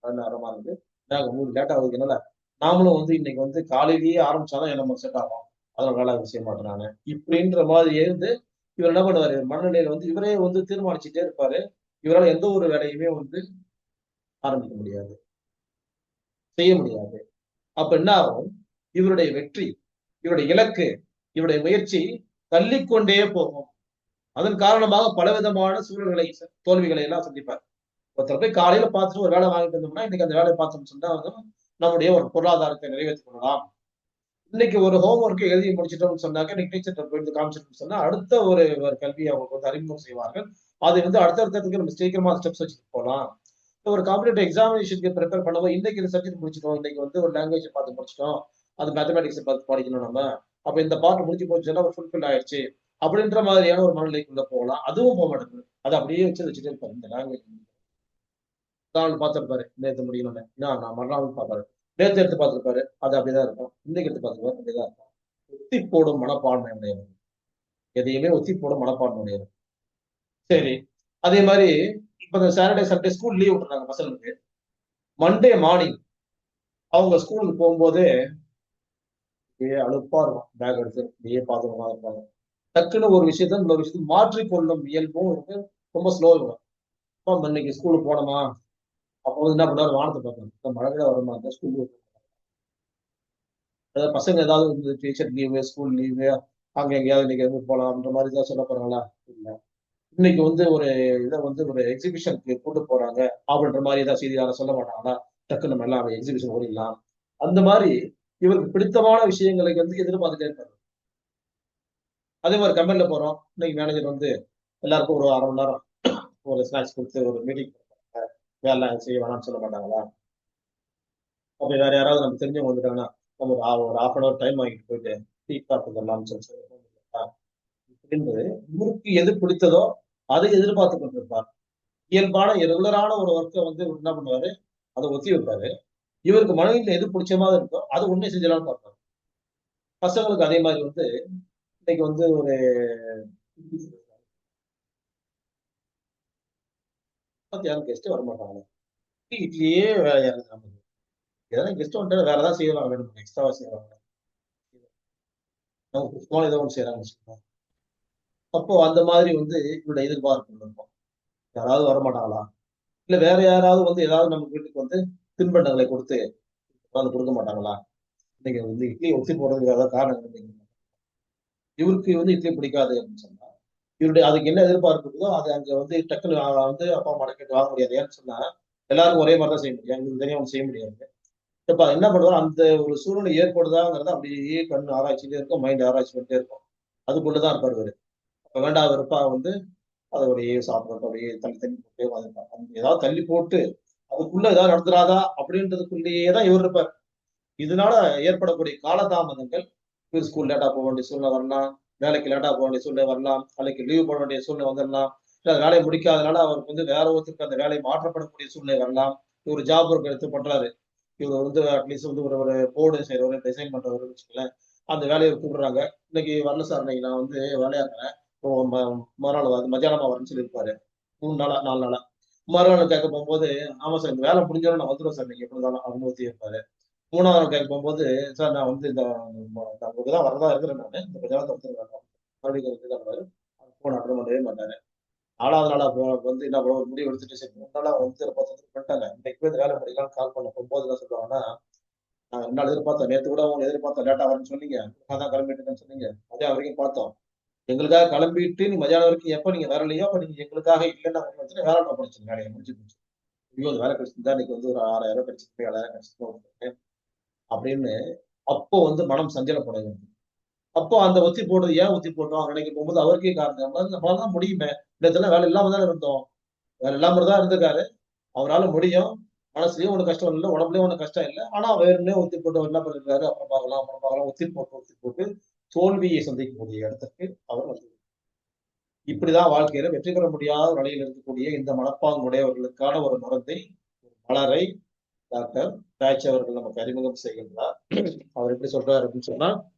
நேரமா இருந்து, நாங்க 3 லேட்டா ஆகுதுனால, நாமளும் வந்து இன்னைக்கு வந்து காலையிலேயே ஆரம்பிச்சா தான் நமக்கு செட் ஆகும். அதனால வேலை செய்ய மாட்டேன் நானு. இப்படின்ற மாதிரி இருந்து, இவர் என்ன பண்ணுவாரு, மனநிலையில வந்து இவரே வந்து தீர்மானிச்சுட்டே இருப்பாரு. இவரால எந்த ஒரு வேலையுமே வந்து ஆரம்பிக்க முடியாது. செய்ய முடியாது. அப்ப என்ன ஆகும்? இவருடைய வெற்றி, இவருடைய இலக்கு, இவருடைய முயற்சி தள்ளிக்கொண்டே போகும். அதன் காரணமாக பலவிதமான சூழ்நிலை, தோல்விகளை எல்லாம் சந்திப்பார். ஒருத்தர போய் காலையில பார்த்துட்டு ஒரு வேலை வாங்கிட்டு வந்தோம்னா, இன்னைக்கு அந்த வேலைய பார்த்தோம்னு சொன்னா வந்து நம்முடைய ஒரு பொருளாதாரத்தை நிறைவேற்றிக் கொள்ளலாம். இன்னைக்கு ஒரு ஹோம் ஒர்க் எழுதி முடிச்சுட்டோம்னு சொன்னாக்க, இன்னைக்கு டீச்சர்ட்ட போயிட்டு காமிச்சிட்டோம்னு சொன்னா, அடுத்த ஒரு கல்வியை அவங்களுக்கு வந்து அறிமுகம் செய்வார்கள். அது வந்து அடுத்தடுத்ததுக்கு நம்ம சீக்கிரமா ஸ்டெப்ஸ் வச்சுட்டு போலாம். ஒரு காம்படிட்டிவ் எக்ஸாமினேஷனுக்கு பிரிப்பேர் பண்ணும்போது, இன்னைக்கு இந்த சப்ஜெக்ட் முடிச்சுட்டோம். இன்னைக்கு வந்து ஒரு லாங்குவேஜ் பார்த்து முடிச்சுட்டோம். அது மேத்தமேட்டிக்ஸ் பார்த்து படிக்கணும் நம்ம. அப்ப இந்த பார்ட் முடிஞ்சு போச்சுன்னா ஃபுல்ஃபில் ஆயிடுச்சு. அப்படின்ற மாதிரியான ஒரு மனநிலைக்குள்ள போகலாம். அதுவும் போக மாட்டேங்குது. அத அப்படியே வச்சுட்டே இருப்பாரு. இந்த லாங்குவேஜ் நாள் பார்த்திருப்பாரு. நேத்து முடியணும்னு. நான் மறுநாள் பார்ப்பாரு. நேத்து எடுத்து பார்த்திருப்பாரு. அது அப்படிதான் இருக்கும். இன்னைக்கு எடுத்து பார்த்திருப்பாரு. அப்படிதான் இருக்கும். ஒத்தி போடும் மனப்பான்மை உடையவர். எதையுமே ஒத்தி போடும் மனப்பான்மை உடையவர். சரி. அதே மாரி இப்ப இந்த சாட்டர்டே, சண்டே ஸ்கூல் லீவ் விட்டுறாங்க பசங்களுக்கு. மண்டே மார்னிங் அவங்க ஸ்கூலுக்கு போகும்போதே அப்படியே அலுப்பா இருக்கும். பேக் எடுத்து அப்படியே பார்த்துட்டு இருப்பாங்க. டக்குன்னு ஒரு விஷயத்த இன்னொரு விஷயத்த மாற்றிக்கொள்ளும் இயல்பும் இருக்கு. ரொம்ப ஸ்லோ இருக்கும். அப்ப இன்னைக்கு ஸ்கூலுக்கு போனோமா? அப்போ வந்து என்ன பண்ணுவாரு வானத்த பார்ப்பாரு. மழை கிழ வருமா? ஸ்கூல் ஏதாவது பசங்க ஏதாவது வந்து டீச்சர் லீவு, ஸ்கூல் லீவு, அங்க எங்கேயாவது இன்னைக்கு எதுவும் போலாம்ன்ற மாதிரி ஏதாவது சொல்ல போறாங்களா? இல்ல. இன்னைக்கு வந்து ஒரு இத வந்து ஒரு எக்ஸிபிஷனுக்கு கூட்டு போறாங்க. அப்படின்ற மாரி ஏதாவது செய்தி யாரும் சொல்ல மாட்டாங்களா? டக்குனு நம்ம எல்லாம் எக்ஸிபிஷன் ஓடிடலாம். அந்த மாரி இவருக்கு பிடித்தமான விஷயங்களை வந்து எதிர்பார்த்துட்டே இருப்பாரு. அதே மாரி கம்பெனில போறோம். இன்னைக்கு மேனேஜர் வந்து எல்லாருக்கும் ஒரு 1/2 மணி நேரம் ஒரு ஸ்நாக்ஸ் குடுத்து ஒரு மீட்டிங் வேலை செய்ய வேணாம்னு சொல்ல மாட்டாங்களா? அப்ப வேற யாராவது நமக்கு தெரிஞ்சவங்க வந்துட்டாங்கன்னா, நம்ம ஒரு 1/2 அன் ஹவர் டைம் வாங்கிட்டு போயிட்டு டீ சாப்பிட்டு வரலாம்னு சொல்லி என்று இவருக்கு எது பிடித்ததோ அதை எதிர்பார்த்து கொண்டிருப்பார். இயல்பான ரெகுலரான ஒரு ஒர்க்க வந்து இவர் என்ன பண்ணுவாரு, அத ஒத்தி வைப்பாரு. இவருக்கு மனதில எது பிடிச்ச மாதிரி இருக்கோ, அது உடனே செஞ்சிடலாம்னு பார்ப்பாரு. பசங்களுக்கு அதே மாரி வந்து இன்னைக்கு வந்து ஒரு யாரும் கெஸ்ட் வரமாட்டாங்க. இட்லியே வேலையா இருக்கு நமக்கு. எதனா கெஸ்ட் வந்துட்டா வேற ஏதாவது செய்வாங்க வேணும் எக்ஸ்ட்ராவா செய்வாங்க. நமக்கு சும்மா ஏதோ ஒண்ணு செய்றாங்கன்னு வச்சுக்கோங்க. அப்போ அந்த மாதிரி வந்து இவருடைய எதிர்பார்ப்பு இருக்கும். யாராவது வரமாட்டாங்களா? இல்ல வேற யாராவது வந்து ஏதாவது நம்ம வீட்டுக்கு வந்து தின்பண்டங்களை குடுத்து கொண்டாந்து குடுக்க மாட்டாங்களா? இன்னைக்கு வந்து இட்லி ஒத்தி போடுறதுக்கு ஏதாவது காரணம் இருக்குங்களா? இவருக்கு வந்து இட்லி பிடிக்காது அப்படின்னு சொன்னா, இவருடைய அதுக்கு என்ன எதிர்பார்ப்பு இருக்குதோ, அது அங்க வந்து டக்குனு வந்து அப்பா, அம்மாட்ட கேட்டு வாங்க முடியாது. ஏன்னு சொன்னா, எல்லாருக்கும் ஒரே மாரி தான் செய்ய முடியும். எங்களுக்கு தனியா ஒண்ணும் செய்ய முடியாது. இப்ப என்ன பண்ணுவாரு, அந்த ஒரு சூழ்நிலை ஏற்படுதாங்கிறத அப்படியே கண் ஆராய்ச்சிட்டே இருக்கும். மைண்ட் ஆராய்ச்சி பண்ணிட்டே இருக்கும். அதுக்குள்ள தான் இருப்பாரு இவரு. அப்ப வேண்டாத வெறுப்பா வந்து அத அப்படியே சாப்பிடட்டும், அப்படியே தள்ளி தள்ளி போட்டே உட்கார்ந்திருப்பார். ஏதாவது தள்ளி போட்டு, அதுக்குள்ள ஏதாவது நடந்துராதா அப்படின்றதுக்குள்ளேயே தான் இவரு இருப்பார். இதனால ஏற்படக்கூடிய காலதாமதங்கள், ஸ்கூல் லேட்டா போக வேண்டிய சூழ்நிலை வரலாம், வேலைக்கு லேட்டா போக வேண்டிய சூழ்நிலை வரலாம், அல்லது லீவ் போட வேண்டிய சூழ்நிலை வந்துடலாம், இல்ல வேலையை முடிக்காதனால அவருக்கு வேற ஒருத்தருக்கு அந்த வேலை மாற்றப்படக்கூடிய சூழ்நிலை வரலாம். ஒரு ஜாப் ஒர்க் எடுத்து பண்றாரு. இவர் அட்லீஸ்ட் ஒரு ஒரு போர்டு செய்றவரு, டிசைன் பண்றவருன்னு வச்சுக்கங்களேன். அந்த வேலைய கூப்பிடுறாங்க. இன்னைக்கு வரல சார். இன்னைக்கு நான் வேலையா இருக்கிறேன். இப்போ மறுநாள் மத்தியானமா வரேன்னு சொல்லியிருப்பாரு. 3 நாளா, 4 நாளா. மறுநாள் கேட்க போகும்போது, ஆமா சார் இந்த வேலை முடிஞ்சோனே நான் வந்துருவேன் சார் இன்னைக்கு எப்படி இருந்தாலும் அப்படின்னு ஊத்தியிருப்பாரு. 3வது நாள் கேட்க போகும்போது, சார் நான் இந்த நான் உங்களுக்கு தான் வரதா இருக்கிறேன் நானு. இந்த கொஞ்ச நேரத்துல வந்துருவேன். மறுபடியும் கேட்பாரு. ஃபோன் அட்டெண்ட் பண்ணவே மாட்டாரு. 4வது நாளா என்ன ப்ரோ முடிவு எடுத்துட்டு சரி 3 நாளா 10 பண்ணிட்டாங்க. இன்னைக்கு இந்த வேலை முடிக்கலாம்னு கால் பண்ண போகும்போது என்ன சொல்றாங்கன்னா, நான் 2 நாள் எதிர்பார்த்தேன். நேத்து கூட உங்கள எதிர்பார்த்தேன். லேட்டா வரேன்னு சொன்னீங்க. தான் கிளம்பிட்டு இருக்கேன்னு சொன்னீங்க. மதியானம் வரைக்கும் பார்த்தோம். எங்களுக்காக கிளம்பிட்டு நீ மதியானம் வரைக்கும் எப்ப நீங்க வரலையோ, அப்ப நீங்க எங்களுக்காக இல்லன்னா வேலை நான் படிச்சேன். வேலைய முடிஞ்சு போச்சு. ஐயோ! அந்த வேலை கிடைச்சிருந்தா இன்னைக்கு ஒரு 6,000 கிடைச்சிருக்கும், 7,000 கிடைச்சிருக்கும் அப்படின்னு அப்போ மனம் சஞ்சலப்படும். அப்போ அந்த ஒத்தி போடுறது ஏன் ஒத்தி போட்டோம் நினைக்க போகும்போது அவருக்கே காரணம். நம்மளால தான் முடியுமே. நேத்தெல்லாம் வேலை இல்லாம தானே இருந்தோம். வேலை இல்லாம தான் இருந்திருக்காரு. அவரால முடியும். மனசுலயும் ஒண்ணும் கஷ்டம் இல்ல. உடம்புலயும் ஒண்ணும் கஷ்டம் இல்ல. ஆனா வேணும்னே ஒத்தி போட்டு அவர் என்ன பண்ணிருக்காரு, அப்புறம் பார்க்கலாம், அப்புறம் பார்க்கலாம். ஒத்தி போட்டு தோல்வியை சந்திக்கக்கூடிய இடத்துக்கு அவர் இப்படிதான் வாழ்க்கையில வெற்றி பெற முடியாத நிலையில் இருக்கக்கூடிய இந்த மனப்பாங்கு உடையவர்களுக்கான ஒரு மருந்தை, மலரை டாக்டர் பேட்ச் அவர்கள் நமக்கு அறிமுகம் செய்கின்றார். அவர் எப்படி சொல்றாரு அப்படின்னு சொன்னா,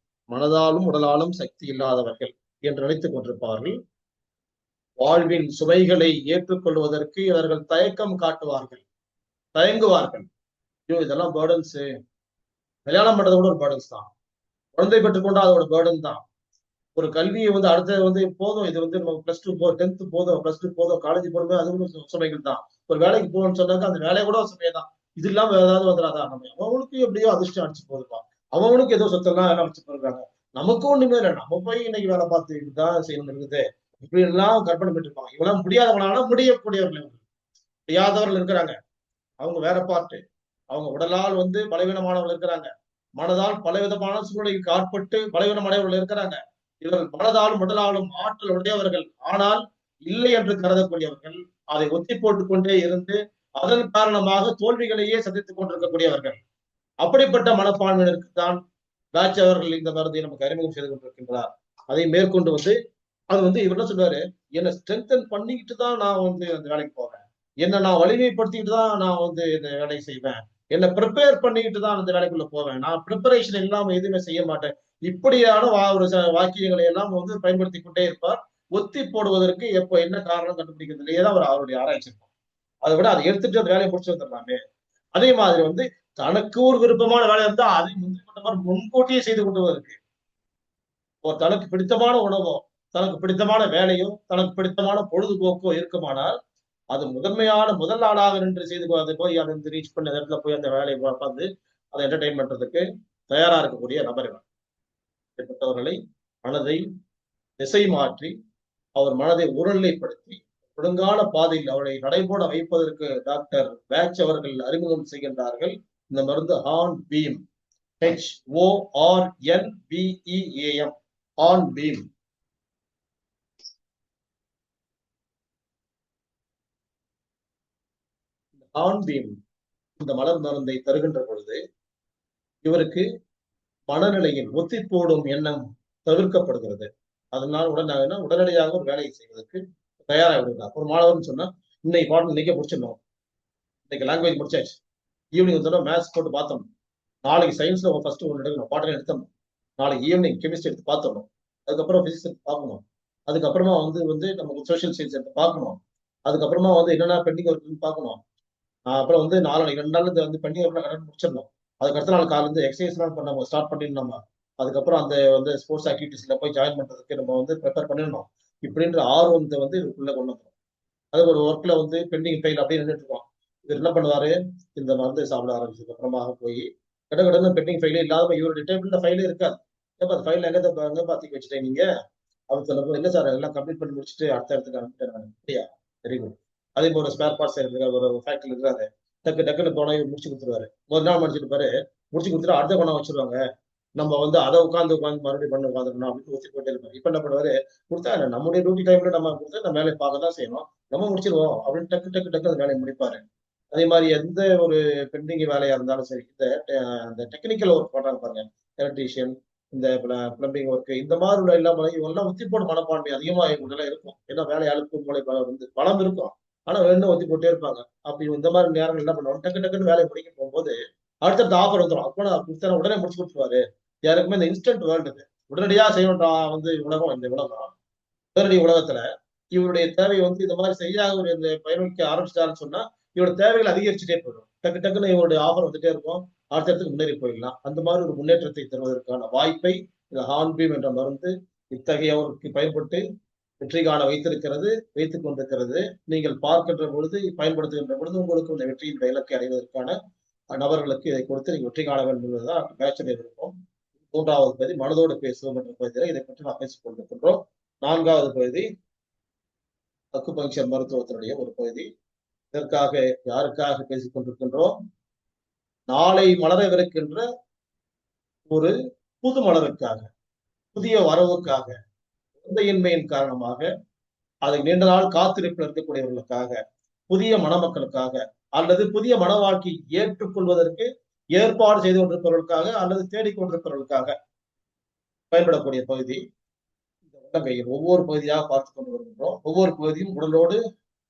மனதாலும் உடலாலும் சக்தி இல்லாதவர்கள் என்று நினைத்துக் கொண்டிருப்பார்கள். வாழ்வின் சுமைகளை ஏற்றுக்கொள்வதற்கு இவர்கள் தயக்கம் காட்டுவார்கள், தயங்குவார்கள். ஐயோ இதெல்லாம் பேர்டன்ஸ், கல்யாணம் பண்றது கூட ஒரு பேர்டன்ஸ் தான். குழந்தை பெற்றுக்கொண்டா அதோட பேர்டன் தான். ஒரு கல்வியை அடுத்த போதும். இது நம்ம பிளஸ் டூ 10th போதும், பிளஸ் டூ போதும், காலேஜ் போறது அது சுமைகள் தான். ஒரு வேலைக்கு போகணும்னு சொன்னாக்க அந்த வேலையை கூட சுமை தான். இது இல்லாம வேற ஏதாவது வந்துடாதா? நம்ம அவனுக்கு எப்படியோ அதிர்ஷ்டம் அடிச்சு போதுப்பா. அவனுக்கு ஏதோ சொத்தெல்லாம் அடிச்சு போயிருக்காங்க. நமக்கும் ஒண்ணுமே இல்லை. நம்ம போய் இன்னைக்கு வேலை பார்த்து இதுதான் செய்யணும் இருக்குது. இப்படி எல்லாம் கற்பனை பண்ணிட்டு இருப்பாங்க. இவெல்லாம் முடியாதவனால முடியக்கூடியவர்கள், முடியாதவர்கள் இருக்கிறாங்க. அவங்க வேற பார்ட்டு. அவங்க உடலால் பலவீனமானவர்கள் இருக்கிறாங்க. மனதால் பலவிதமான சூழ்நிலைக்கு ஆட்பட்டு பலவீனமடையவர்கள் இருக்கிறாங்க. இவர்கள் மனதாலும் உடலாலும் ஆற்றல் உடையவர்கள். ஆனால் இல்லை என்று கருதக்கூடியவர்கள், அதை ஒத்தி போட்டுக் கொண்டே இருந்து அதன் காரணமாக தோல்விகளையே சந்தித்துக் கொண்டிருக்கக்கூடியவர்கள். அப்படிப்பட்ட மனப்பான்மையினருக்கு தான் பேட்ச் அவர்கள் இந்த மருந்தை நமக்கு அறிமுகம் செய்து கொண்டிருக்கின்றார். அதை மேற்கொண்டு அது இவர் என்ன சொல்றாரு, என்னை ஸ்ட்ரென்தன் பண்ணிக்கிட்டு தான் நான் அந்த வேலைக்கு போவேன். என்ன நான் வலிமைப்படுத்திக்கிட்டு தான் நான் இந்த வேலையை செய்வேன். என்ன ப்ரிப்பேர் பண்ணிக்கிட்டு தான் அந்த வேலைக்குள்ள போவேன். நான் ப்ரிப்பரேஷன் இல்லாம எதுவுமே செய்ய மாட்டேன். இப்படியான ஒரு வாக்கியங்களை எல்லாம் பயன்படுத்திக் கொண்டே இருப்பார். ஒத்தி போடுவதற்கு எப்போ என்ன காரணம் கண்டுபிடிக்கிறதுலயே தான் அவருடைய ஆராய்ச்சி இருக்கும். அதை விட அதை எடுத்துட்டு அந்த வேலையை முடிச்சு வந்துடலாமே. அதே மாதிரி தனக்கு ஒரு விருப்பமான வேலை இருந்தா அதை முன்கூட்டியே செய்து கொண்டு வருது. தனக்கு பிடித்தமான உணவோ, தனக்கு பிடித்தமான வேலையோ, தனக்கு பிடித்தமான பொழுதுபோக்கோ இருக்குமானால், அது முதல் ஆளாக நின்று செய்து அது போய் அதை ரீச் பண்ண இடத்துல போய் அந்த வேலையை பார்த்து அதை என்டர்டைன் பண்றதுக்கு தயாரா இருக்கக்கூடிய நபர்கள். இப்படிப்பட்டவர்களை மனதை திசை மாற்றி, அவர் மனதை ஒருநிலைப்படுத்தி, ஒழுங்கான பாதையில் அவரை நடைபோட வைப்பதற்கு டாக்டர் பேட்ச் அவர்கள் அறிமுகம் செய்கின்றார்கள். இந்த மருந்து hornbeam, HORNBEAM, hornbeam. Hornbeam இந்த மலர் மருந்தை தருகின்ற பொழுது இவருக்கு மனநிலையில் ஒத்தி போடும் எண்ணம் தவிர்க்கப்படுகிறது. அதனால் உடனடியாக ஒரு வேலையை செய்வதற்கு தயாராக விடுகிறார். ஒரு மாணவர்னு சொன்னா இன்னைக்கு பாடம் இன்னைக்கே முடிச்சிடணும். இன்னைக்கு லாங்குவேஜ் முடிச்சாச்சு. ஈவினிங் மேத்ஸ் போட்டு பார்த்தோம். நாளைக்கு சயின்ஸ்ல ஃபர்ஸ்ட் ஒன்று எடுக்கணும், பாடம் எடுத்தணும். நாளைக்கு ஈவினிங் கெமிஸ்ட்ரி எடுத்து பார்த்துடணும். அதுக்கப்புறம் பிசிக்ஸ் எடுத்து பார்க்கணும். அதுக்கப்புறமா நமக்கு சோசியல் சயின்ஸ் எடுத்து பார்க்கணும். அதுக்கப்புறமா என்னென்ன பெண்டிங் இருக்குன்னு பார்க்கணும். அப்புறம் நாளைக்கு 2 நாள் பெண்டிங் ஒர்க் முடிச்சிடணும். அதுக்கு அடுத்த நாள் காலையில எக்ஸசைஸ் எல்லாம் நம்ம ஸ்டார்ட் பண்ணிடணும். நம்ம அதுக்கப்புறம் அந்த ஸ்போர்ட்ஸ் ஆக்டிவிட்டிஸ்ல போய் ஜாயின் பண்றதுக்கு நம்ம ப்ரிப்பேர் பண்ணிடணும். இப்படின்ற ஆர்வத்தை இதுக்குள்ள கொண்டு வந்துடும். அது ஒரு ஒர்க்ல பெண்டிங் ஃபைல் அப்படியே நின்றுட்டு இருக்கோம். இவர் என்ன பண்ணுவாரு, இந்த மருந்து சாப்பிட ஆரம்பிச்சதுக்கு அப்புறமா போய் கடகடன்னு பெண்டிங் ஃபைலே இல்லாம இவருடைய டேபிள்ல ஃபைலே இருக்காது. ஏப்பா அந்த ஃபைல் எங்க பாத்தி வச்சுட்டேன் நீங்க அப்படின்னு சொல்லும்போது, இல்ல சார் எல்லாம் கம்ப்ளீட் பண்ணி முடிச்சுட்டு அடுத்த இடத்துக்கு அனுப்பிட்டேன். அப்படியா, வெரி குட். அதே போல ஸ்பேர் பார்ட்ஸ் ஒரு ஃபேக்டரி இருக்கிறாரு. டக்குன்னு போனா இவர் முடிச்சு கொடுத்துருவாரு. ஒரு நாள் முடிச்சுட்டு பாரு, முடிச்சு கொடுத்துட்டு அடுத்த பணம் வச்சிருவாங்க. நம்ம அதை உட்காந்து மறுபடியும் பண்ண உட்காந்துக்கணும் அப்படின்னு ஊசி போட்டே இருப்பாரு. இப்ப என்ன பண்ணுவாரு, கொடுத்தா நம்முடைய டியூட்டி டைம்ல நம்ம கொடுத்து நம்ம வேலையை பார்க்க தான் செய்யணும், நம்ம முடிச்சிருவோம் அப்படின்னு டக்கு அந்த வேலையை முடிப்பாரு. அதே மாதிரி எந்த ஒரு பெண்டிங் வேலையா இருந்தாலும் சரி, இந்த டெக்னிக்கல் ஒர்க் பண்றாங்க பாருங்க, எலக்ட்ரீஷியன், இந்த பிளம்பிங் ஒர்க், இந்த மாதிரி உள்ள எல்லாம் இவங்கெல்லாம் ஒத்தி போட மனப்பான்மை அதிகமா இவங்க இருக்கும். ஏன்னா வேலை அழுப்பு மூளை வந்து பலம் இருக்கும். ஆனா வேணும் ஒத்தி போட்டே இருப்பாங்க. அப்படி இந்த மாதிரி நேரங்கள் என்ன பண்ணுவாங்க, டக்கு டக்குன்னு வேலையை முடிக்க போகும்போது அடுத்தடுத்த ஆஃபர் வந்துடும். அப்போ நான் கொடுத்தேன் உடனே முடிச்சு கொடுத்துருவாரு. யாருக்குமே இந்த இன்ஸ்டன்ட் வேர்ல்டு இது. உடனடியா செய்யணும்டா வந்து உலகம், இந்த உலகம் நேரடி உலகத்துல இவருடைய தேவை வந்து இந்த மாதிரி செய்ய ஒரு இந்த பயணிக்க ஆரம்பிச்சிட்டாருன்னு சொன்னா இவரோட தேவைகள் அதிகரிச்சுட்டே போயிடும். டக்கு டக்குன்னு இவருடைய ஆஃபர் வந்துட்டே இருக்கும். அடுத்தடுத்துக்கு முன்னேறி போயிடலாம். அந்த மாதிரி ஒரு முன்னேற்றத்தை தருவதற்கான வாய்ப்பை இந்த ஹார்ன்பீம் என்ற மருந்து இத்தகையவருக்கு பயன்பட்டு வெற்றி காண வைத்துக் கொண்டிருக்கிறது. நீங்கள் பார்க்கின்ற பொழுது, பயன்படுத்துகின்ற பொழுது உங்களுக்கு இந்த வெற்றியின் இலக்கை அடைவதற்கான நபர்களுக்கு இதை கொடுத்து நீங்க வெற்றி காண வேண்டும் என்பதுதான் பேச்சுடைய விருப்பம். 3வது பகுதி மனதோடு பேசுவோம் என்ற பகுதியில இதை பற்றி நாம் பேசிக் கொண்டிருக்கின்றோம். 4வது பகுதி அக்குபங்சர் மருத்துவத்தினுடைய ஒரு பகுதி. இதற்காக யாருக்காக பேசிக் கொண்டிருக்கின்றோம்? நாளை மலரவிருக்கின்ற ஒரு புது மலருக்காக, புதிய வரவுக்காக, குழந்தையின்மையின் காரணமாக அதை நீண்ட நாள் காத்திருப்பில் இருக்கக்கூடியவர்களுக்காக, புதிய மணமக்களுக்காக, அல்லது புதிய மன வாழ்க்கையை ஏற்றுக்கொள்வதற்கு ஏற்பாடு செய்து கொண்டிருப்பவர்களுக்காக அல்லது தேடிக்கொண்டிருப்பவர்களுக்காக பயன்படக்கூடிய பகுதி. இந்த உள்ளங்கையில் ஒவ்வொரு பகுதியாக பார்த்துக் கொண்டு வருகின்றோம். ஒவ்வொரு பகுதியும் உடலோடு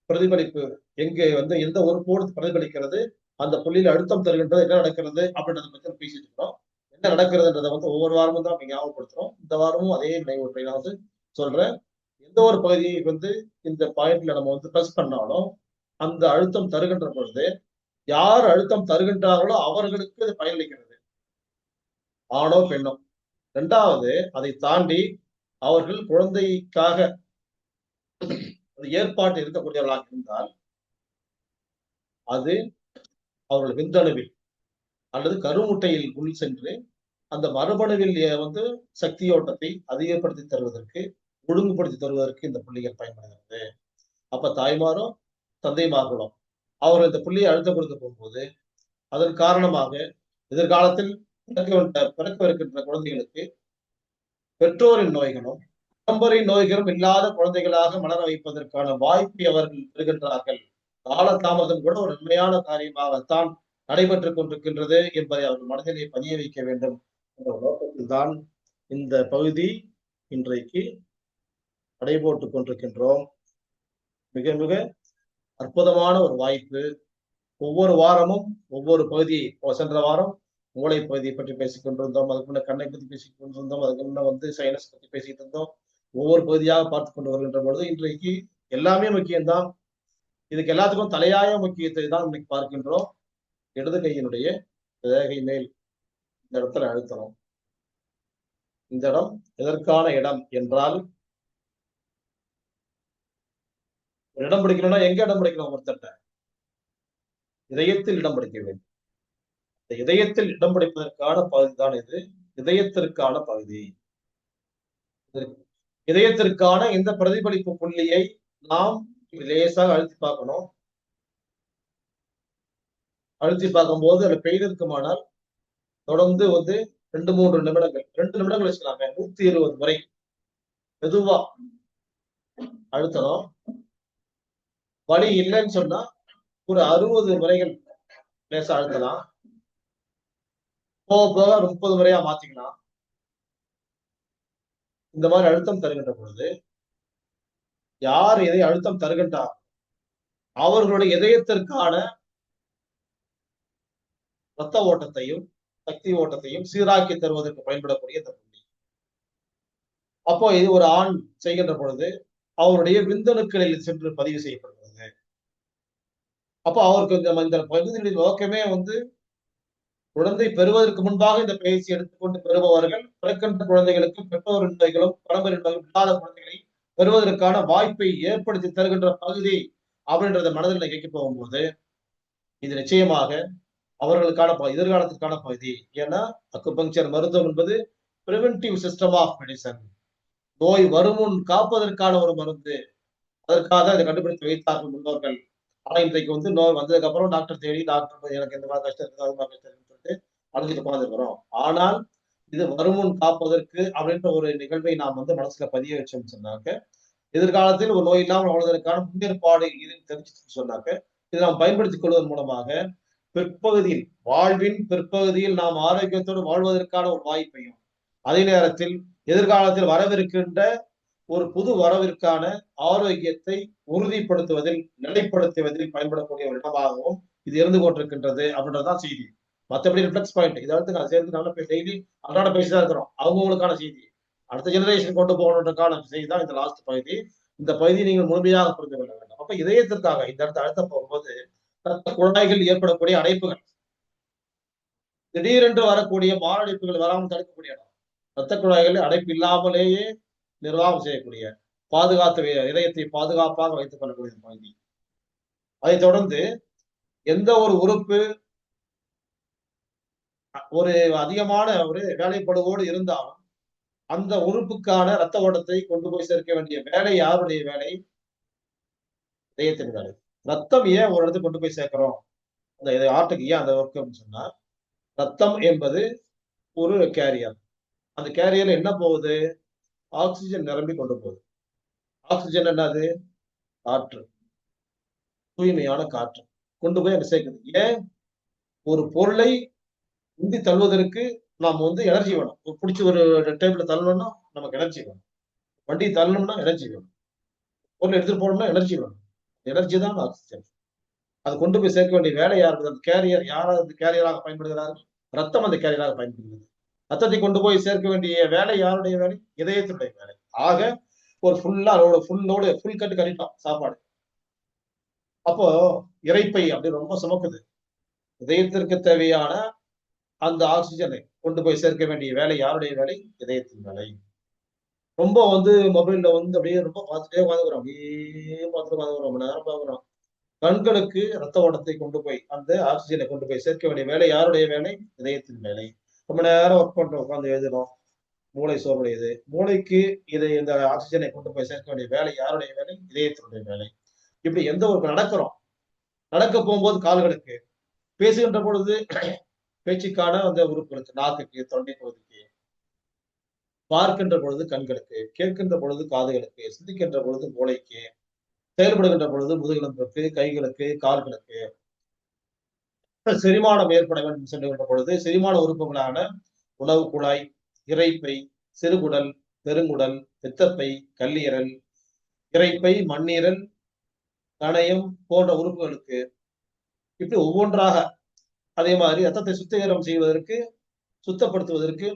பிரதிபலிப்பு எங்கே வந்து எந்த உறுப்போடு பிரதிபலிக்கிறது, அந்த புள்ளியில் அழுத்தம் தருகின்றது, என்ன நடக்கிறது அப்படின்றத பத்தி பேசிட்டு இருக்கிறோம். என்ன நடக்கிறதுன்றதை வந்து ஒவ்வொரு வாரமும் தான் ஞாபகப்படுத்துறோம். இந்த வாரமும் அதே நினைவூட்டை நான் வந்து சொல்றேன். எந்த ஒரு பகுதியை வந்து இந்த பாயிண்ட்ல நம்ம வந்து பிரஸ் பண்ணாலும் அந்த அழுத்தம் தருகின்ற பொழுது யார் அழுத்தம் தருகின்றார்களோ அவர்களுக்கு அது பயனளிக்கிறது, ஆணோ பெண்ணோ. 2வது, அதை தாண்டி அவர்கள் குழந்தைக்காக ஏற்பாட்டு இருக்கக்கூடியவர்களாக இருந்தால் அது அவர்கள் விந்தணுவில் அல்லது கருமுட்டையில் உள் சென்று அந்த மரபணுவில் வந்து சக்தியோட்டத்தை அதிகப்படுத்தி தருவதற்கு, ஒழுங்குபடுத்தி தருவதற்கு இந்த புள்ளிகள் பயன்படுகிறது. அப்ப தாய்மாரும் தந்தைமார்களும் அவர்கள் இந்த புள்ளியை அழுத்தம் கொடுக்க போகும்போது அதன் காரணமாக எதிர்காலத்தில் பிறக்கவிருக்கின்ற குழந்தைகளுக்கு பெற்றோரின் நோய்களும் பரம்பரை நோய்களும் இல்லாத குழந்தைகளாக மலர வைப்பதற்கான வாய்ப்பை அவர்கள் பெறுகின்றார்கள். காலதாமதம் கூட ஒரு நன்மையான காரியமாகத்தான் நடைபெற்றுக் கொண்டிருக்கின்றது என்பதை அவர்கள் மனதிலே பதிய வைக்க வேண்டும் என்ற நோக்கத்தில் தான் இந்த பகுதி இன்றைக்கு நடைபோட்டுக் கொண்டிருக்கின்றோம். மிக மிக அற்புதமான ஒரு வாய்ப்பு. ஒவ்வொரு வாரமும் ஒவ்வொரு பகுதி, சென்ற வாரம் மூளை பகுதியை பற்றி பேசிக் கொண்டிருந்தோம், அதுக்கு முன்ன கண்ணை பற்றி பேசிக் கொண்டிருந்தோம், அதுக்கு முன்ன வந்து சைனஸ் பற்றி பேசிட்டு இருந்தோம். ஒவ்வொரு பகுதியாக பார்த்துக் கொண்டு வருகின்ற பொழுது இன்றைக்கு எல்லாமே முக்கியம்தான். இதுக்கு எல்லாத்துக்கும் தலையாய முக்கியத்தை தான் இன்னைக்கு பார்க்கின்றோம். இடது கையினுடைய ரேகை மேல் இந்த இடத்துல அழுத்தணும். இந்த இடம் எதற்கான இடம் என்றால், ஒரு இடம் பிடிக்கணும்னா எங்க இடம் பிடிக்கணும்? ஒருத்தட்ட இதயத்தில் இடம் பிடிக்க வேண்டும். இந்த இதயத்தில் இடம் பிடிப்பதற்கான பகுதி தான் இது. இதயத்திற்கான பகுதி. இதயத்திற்கான இந்த பிரதிபலிப்பு புள்ளியை நாம் லேசாக அழுத்தி பார்க்கணும். அழுத்தி பார்க்கும்போது அதுல பெயின் இருக்குமானால் தொடர்ந்து வந்து 2-3 நிமிடங்கள், 2 நிமிடங்கள் வச்சுக்கலாங்க, 120 முறை மெதுவா அழுத்தணும். வலி இல்லைன்னு சொன்னா ஒரு 60 முறைகள் லேசா அழுத்தலாம். போக போக 30 முறையா மாத்திக்கலாம். இந்த மாதிரி அழுத்தம் தருகின்ற பொழுது யார் எதை அழுத்தம் தருகின்றார் அவர்களுடைய இதயத்திற்கான ரத்த ஓட்டத்தையும் சக்தி ஓட்டத்தையும் சீராக்கி தருவதற்கு பயன்படக்கூடிய இந்த புள்ளி. அப்போ இது ஒரு ஆண் செய்கின்ற பொழுது அவருடைய விந்தணுக்களில் சென்று பதிவு செய்யப்படுகிறது. அப்போ அவருக்கு இந்த பகுதியின் நோக்கமே வந்து குழந்தை பெறுவதற்கு முன்பாக இந்த பயிற்சி எடுத்துக்கொண்டு பெறுபவர்கள் பிறக்கின்ற குழந்தைகளுக்கு பெற்றோர் நோய்களும் பரம்பரை நோய்களும் இல்லாத குழந்தைகளை பெறுவதற்கான வாய்ப்பை ஏற்படுத்தி தருகின்ற பகுதி அப்படின்றத மனதில் கேட்க போகும்போது இது நிச்சயமாக அவர்களுக்கான எதிர்காலத்திற்கான பகுதி. ஏன்னா அக்குபங்சர் மருத்துவம் என்பது பிரிவென்டிவ் சிஸ்டம் ஆஃப் மெடிசன். நோய் வருமுன் காப்பதற்கான ஒரு மருந்து. அதற்காக அதை கண்டுபிடித்து வைத்தார்கள் முன்னோர்கள். ஆனா இன்றைக்கு வந்து நோய் வந்ததுக்கு அப்புறம் டாக்டர் தேடி, டாக்டர் எனக்கு இந்த மாதிரி கஷ்டம் இருக்கு, அது மாதிரி கஷ்டம் இருக்குன்னு சொல்லிட்டு அழைச்சிட்டு உட்காந்துருக்கிறோம். ஆனால் இது வருமுன் காப்பதற்கு அப்படின்ற ஒரு நிகழ்வை நாம் வந்து மனசுல பதிய வச்சோம்னு சொன்னாக்க, எதிர்காலத்தில் ஒரு நோய் இல்லாமல் வாழ்வதற்கான முன்னேற்பாடு இதுன்னு தெரிஞ்சுட்டு சொன்னாக்க இதை நாம் பயன்படுத்திக் கொள்வதன் மூலமாக பிற்பகுதியில், வாழ்வின் பிற்பகுதியில் நாம் ஆரோக்கியத்தோடு வாழ்வதற்கான ஒரு வாய்ப்பையும், அதே நேரத்தில் எதிர்காலத்தில் வரவிருக்கின்ற ஒரு புது வரவிற்கான ஆரோக்கியத்தை உறுதிப்படுத்துவதில், நிலைப்படுத்துவதில் பயன்படக்கூடிய ஒரு இடமாகவும் இது இருந்து கொண்டிருக்கின்றது அப்படின்றதுதான் செய்தி. மற்றபடி ரிஃப்ளெக்ஸ் பாயிண்ட் இதை அடுத்து நான் சேர்ந்து நல்லா டெய்லி அன்றாட பேசிதான் இருக்கிறோம். அவங்களுக்கான செய்தி அடுத்த ஜெனரேஷன் கொண்டு போகணுன்றதுக்கான செய்தி தான் இந்த லாஸ்ட் பகுதி. இந்த பகுதியை நீங்கள் முழுமையாக புரிந்து கொள்ள வேண்டும். அப்ப இதயத்திற்காக இந்த இடத்த அழுத்த போகும்போது ரத்த குழாய்கள் ஏற்படக்கூடிய அடைப்புகள், திடீரென்று வரக்கூடிய மாரடைப்புகள் வராமல் தடுக்கக்கூடிய இடம், ரத்த குழாய்களில் அடைப்பு இல்லாமலேயே நிர்வாகம் செய்யக்கூடிய, பாதுகாத்து இதயத்தை பாதுகாப்பாக வைத்துக் கொள்ளக்கூடிய பகுதி. அதைத் தொடர்ந்து எந்த ஒரு உறுப்பு ஒரு அதிகமான ஒரு வேலைப்படுவோடு இருந்தாலும் அந்த உறுப்புக்கான ரத்த ஓட்டத்தை கொண்டு போய் சேர்க்க வேண்டிய வேலை யாருடைய வேலை? இதயத்தின் வேலை. ரத்தம் ஏன் ஒரு இடத்துக்கு கொண்டு போய் சேர்க்கிறோம்? அந்த ஆட்டுக்கு ஏன் அந்த ஒர்க் அப்படின்னு சொன்னா, ரத்தம் என்பது ஒரு கேரியர். அந்த கேரியர்ல என்ன போகுது? ஆக்சிஜன் நிரம்பி கொண்டு போகுது. ஆக்சிஜன் என்னது? காற்று, தூய்மையான காற்று கொண்டு போய் அங்க சேர்க்குது. ஏன்? ஒரு பொருளை உந்தி தள்ளுவதற்கு நாம் எனர்ஜி வேணும். பிடிச்சி ஒரு டேபிள்ல தள்ளணும்னா நமக்கு எனர்ஜி வேணும். வண்டி தள்ளணும்னா எனர்ஜி வேணும். பொருள் எடுத்துட்டு போகணும்னா எனர்ஜி வேணும். எனர்ஜி தான் ஆக்சிஜன். அது கொண்டு போய் சேர்க்க வேண்டிய வேலை யாருக்கு? அந்த கேரியர் யாராவது அந்த கேரியராக பயன்படுகிறார்கள்? ரத்தம் அந்த கேரியராக பயன்படுகிறது. ரத்தத்தை கொண்டு போய் சேர்க்க வேண்டிய வேலை யாருடைய வேலை? இதயத்தினுடைய வேலை. ஆக ஒரு ஃபுல் கட்டு கட்டிட்டோம் சாப்பாடு. அப்போ இரைப்பை அப்படி ரொம்ப சுமக்குது. இதயத்திற்கு தேவையான அந்த ஆக்சிஜனை கொண்டு போய் சேர்க்க வேண்டிய வேலை யாருடைய வேலை? இதயத்தின் வேலை. ரொம்ப மொபைல்ல அப்படியே ரொம்ப பார்த்துட்டே உட்காந்துக்கிறோம். அப்படியே பார்த்துட்டு உட்காந்துக்கிறோம். ரொம்ப நேரம் பார்க்கிறோம். கண்களுக்கு ரத்த ஓட்டத்தை கொண்டு போய் அந்த ஆக்சிஜனை கொண்டு போய் சேர்க்க வேண்டிய வேலை யாருடைய வேலை? இதயத்தின் வேலை. ரொம்ப நேரம் ஒர்க் பண்றோம், உட்காந்து எழுதுறோம், மூளை சோர்வடையுது. மூளைக்கு இந்த ஆக்சிஜனை கொண்டு போய் சேர்க்க வேண்டிய வேலை யாருடைய வேலை? இதயத்தினுடைய வேலை. இப்படி எந்த ஒரு நடக்கிறோம், நடக்க போகும்போது கால்களுக்கு, பேசுகின்ற பொழுது பேச்சுக்கான அந்த உறுப்புகளுக்கு, நாக்குக்கு, தொண்டை பகுதிக்கு, பார்க்கின்ற பொழுது கண்களுக்கு, கேட்கின்ற பொழுது காதுகளுக்கு, சிந்திக்கின்ற பொழுது மூளைக்கு, செயல்படுகின்ற பொழுது முதுகெலும்புக்கு, கைகளுக்கு, கால்களுக்கு, செரிமானம் ஏற்பட வேண்டும் செல்லுகின்ற பொழுது செரிமான உறுப்புகளான உணவு குழாய், இரைப்பை, சிறுகுடல், பெருங்குடல், பித்தப்பை, கல்லீரல், இரைப்பை, மண்ணீரல், கணையம் போன்ற உறுப்புகளுக்கு இப்படி ஒவ்வொன்றாக, அதே மாதிரி ரத்தத்தை சுத்திகரம் செய்வதற்கு, சுத்தப்படுத்துவதற்கு,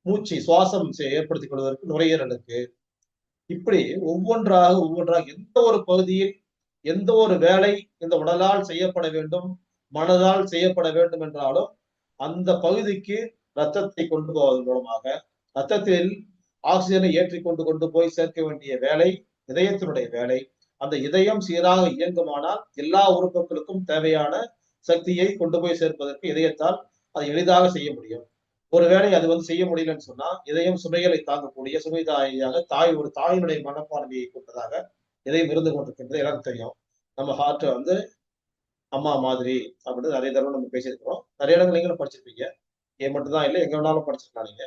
மூச்சு சுவாசம் ஏற்படுத்திக் கொள்வதற்கு நுரையீரலுக்கு, இப்படி ஒவ்வொன்றாக எந்த ஒரு பகுதியில் எந்த ஒரு வேலை இந்த உடலால் செய்யப்பட வேண்டும், மனதால் செய்யப்பட வேண்டும் என்றாலும் அந்த பகுதிக்கு ரத்தத்தை கொண்டு போவதன் மூலமாக ரத்தத்தில் ஆக்சிஜனை கொண்டு போய் சேர்க்க வேண்டிய வேலை இதயத்தினுடைய வேலை. அந்த இதயம் சீராக இயங்குமானால் எல்லா உறுப்புகளுக்கும் தேவையான சக்தியை கொண்டு போய் சேர்ப்பதற்கு இதயத்தால் அதை எளிதாக செய்ய முடியும். ஒருவேளை அது செய்ய முடியலன்னு சொன்னா, இதயம் சுமைகளை தாங்கக்கூடிய சுமைதாயாக ஒரு தாயினுடைய மனப்பான்மையை கொண்டதாக இதயம் இருந்து கொண்டிருக்கின்றது. எல்லாரும் தெரியும். நம்ம ஹார்ட் அம்மா மாதிரி அப்படின்னு நிறைய தடவை நம்ம பேசியிருக்கிறோம். நிறைய இடங்கள் நீங்களும் படிச்சிருப்பீங்க. ஏன் மட்டும்தான் இல்லை, எங்க வேணாலும் படிச்சிருக்கலாம் நீங்க.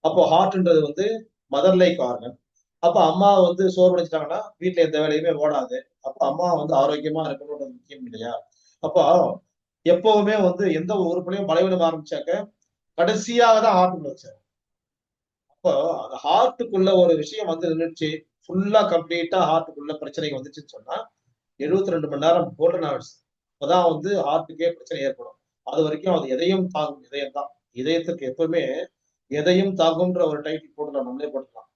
அப்போ ஹார்ட்ன்றது மதர் லைக் ஆர்கன். அப்ப அம்மா சோர்வடைஞ்சிட்டாங்கன்னா வீட்டுல எந்த வேலையுமே ஓடாது. அப்ப அம்மா ஆரோக்கியமா இருக்கணும்ன்றது முக்கியம் இல்லையா? அப்போ எப்பவுமே எந்த ஒரு உறுப்புலையும் பலவீனம் ஆரம்பிச்சாக்க கடைசியாக தான் ஹார்ட்டுக்குள்ள வச்சாரு. அப்போ அந்த ஹார்ட்டுக்குள்ள ஒரு விஷயம் நின்றுச்சு, ஃபுல்லா கம்ப்ளீட்டா ஹார்ட்டுக்குள்ள பிரச்சனை வந்துச்சுன்னு சொன்னா 72 மணி நேரம் கோல்டன் ஹவர்ஸ் அப்பதான் ஹார்ட்டுக்கே பிரச்சனை ஏற்படும். அது வரைக்கும் அது எதையும் தாங்கும். இதயம் தான் இதயத்துக்கு எப்பவுமே எதையும் தாங்கும்ன்ற ஒரு டைட்டில் போட்டுலாம், நம்மளே போட்டுக்கலாம்.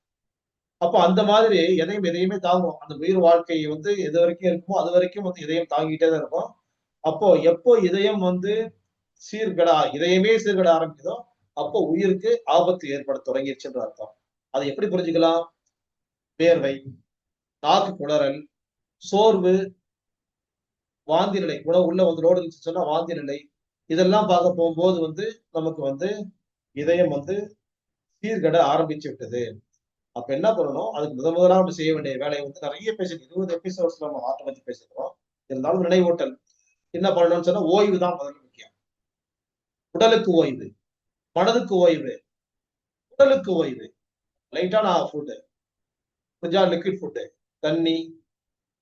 அப்போ அந்த மாதிரி எதையுமே தாங்கும். அந்த உயிர் வாழ்க்கை எது வரைக்கும் இருக்குமோ அது வரைக்கும் இதயம் தாங்கிட்டே தான் இருக்கும். அப்போ எப்போ இதயம் இதயமே சீர்கட ஆரம்பிக்குதோ அப்போ உயிருக்கு ஆபத்து ஏற்பட தொடங்கிடுச்சுன்ற அர்த்தம். அதை எப்படி புரிஞ்சுக்கலாம்? வேர்வை, நாக்கு குளறல், சோர்வு, வாந்தி நிலை, உணவு உள்ள லோடு இருந்துச்சு சொன்னா வாந்தி நிலை, இதெல்லாம் பார்க்க போகும்போது நமக்கு இதயம் சீர்கட ஆரம்பிச்சு விட்டது. அப்ப என்ன பண்ணணும்? அதுக்கு முதலா நம்ம செய்ய வேண்டிய வேலையை நிறைய 20 எபிசோட்ஸ் நம்ம ஹார்ட்டை பத்தி பேசிக்கிறோம். இருந்தாலும் நினைவூட்டல் என்ன பண்ணணும்னு சொன்னா, ஓய்வு தான் முதல்ல முக்கியம். உடலுக்கு ஓய்வு, மனதுக்கு ஓய்வு. உடலுக்கு ஓய்வு, லைட்டான ஃபுட்டு, கொஞ்சம் லிக்விட் ஃபுட்டு, தண்ணி,